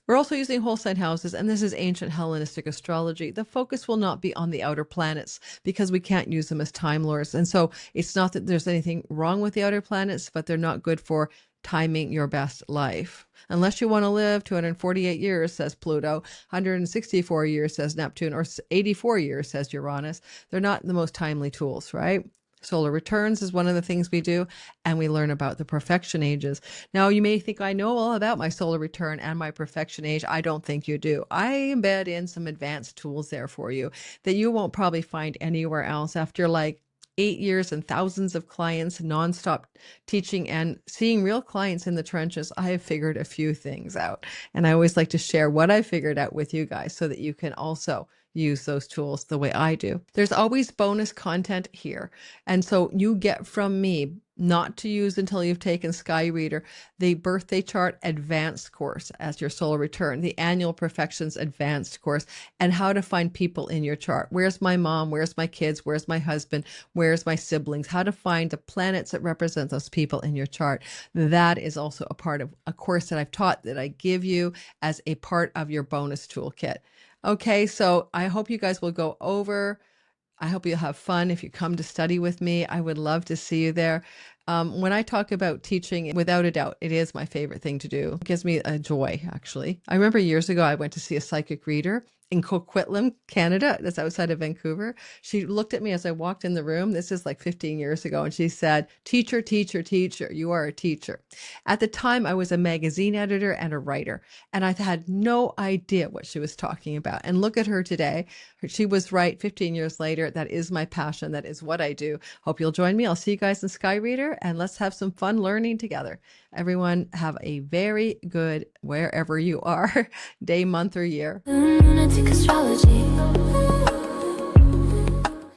We're also using whole sign houses, and this is ancient Hellenistic astrology. The focus will not be on the outer planets because we can't use them as time lords. And so it's not that there's anything wrong with the outer planets, but they're not good for timing your best life. Unless you want to live 248 years, says Pluto, 164 years, says Neptune, or 84 years, says Uranus. They're not the most timely tools, right? Solar returns is one of the things we do, and we learn about the perfection ages. Now, you may think I know all about my solar return and my perfection age. I don't think you do. I embed in some advanced tools there for you that you won't probably find anywhere else after like 8 years and thousands of clients, nonstop teaching and seeing real clients in the trenches. I have figured a few things out, and I always like to share what I figured out with you guys so that you can also use those tools the way I do. There's always bonus content here. And so you get from me, not to use until you've taken Sky Reader, the birthday chart advanced course as your solar return, the annual perfections advanced course, and how to find people in your chart. Where's my mom? Where's my kids? Where's my husband? Where's my siblings? How to find the planets that represent those people in your chart. That is also a part of a course that I've taught that I give you as a part of your bonus toolkit. Okay, so I hope you guys will go over. I hope you'll have fun if you come to study with me. I would love to see you there. When I talk about teaching, without a doubt, it is my favorite thing to do. It gives me a joy, actually. I remember years ago, I went to see a psychic reader in Coquitlam, Canada. That's outside of Vancouver. She looked at me as I walked in the room. This is like 15 years ago. And she said, teacher, teacher, teacher, you are a teacher. At the time, I was a magazine editor and a writer, and I had no idea what she was talking about. And look at her today. She was right 15 years later. That is my passion. That is what I do. Hope you'll join me. I'll see you guys in Sky Reader, and let's have some fun learning together. Everyone have a very good, wherever you are, day, month, or year. Lunatic astrology.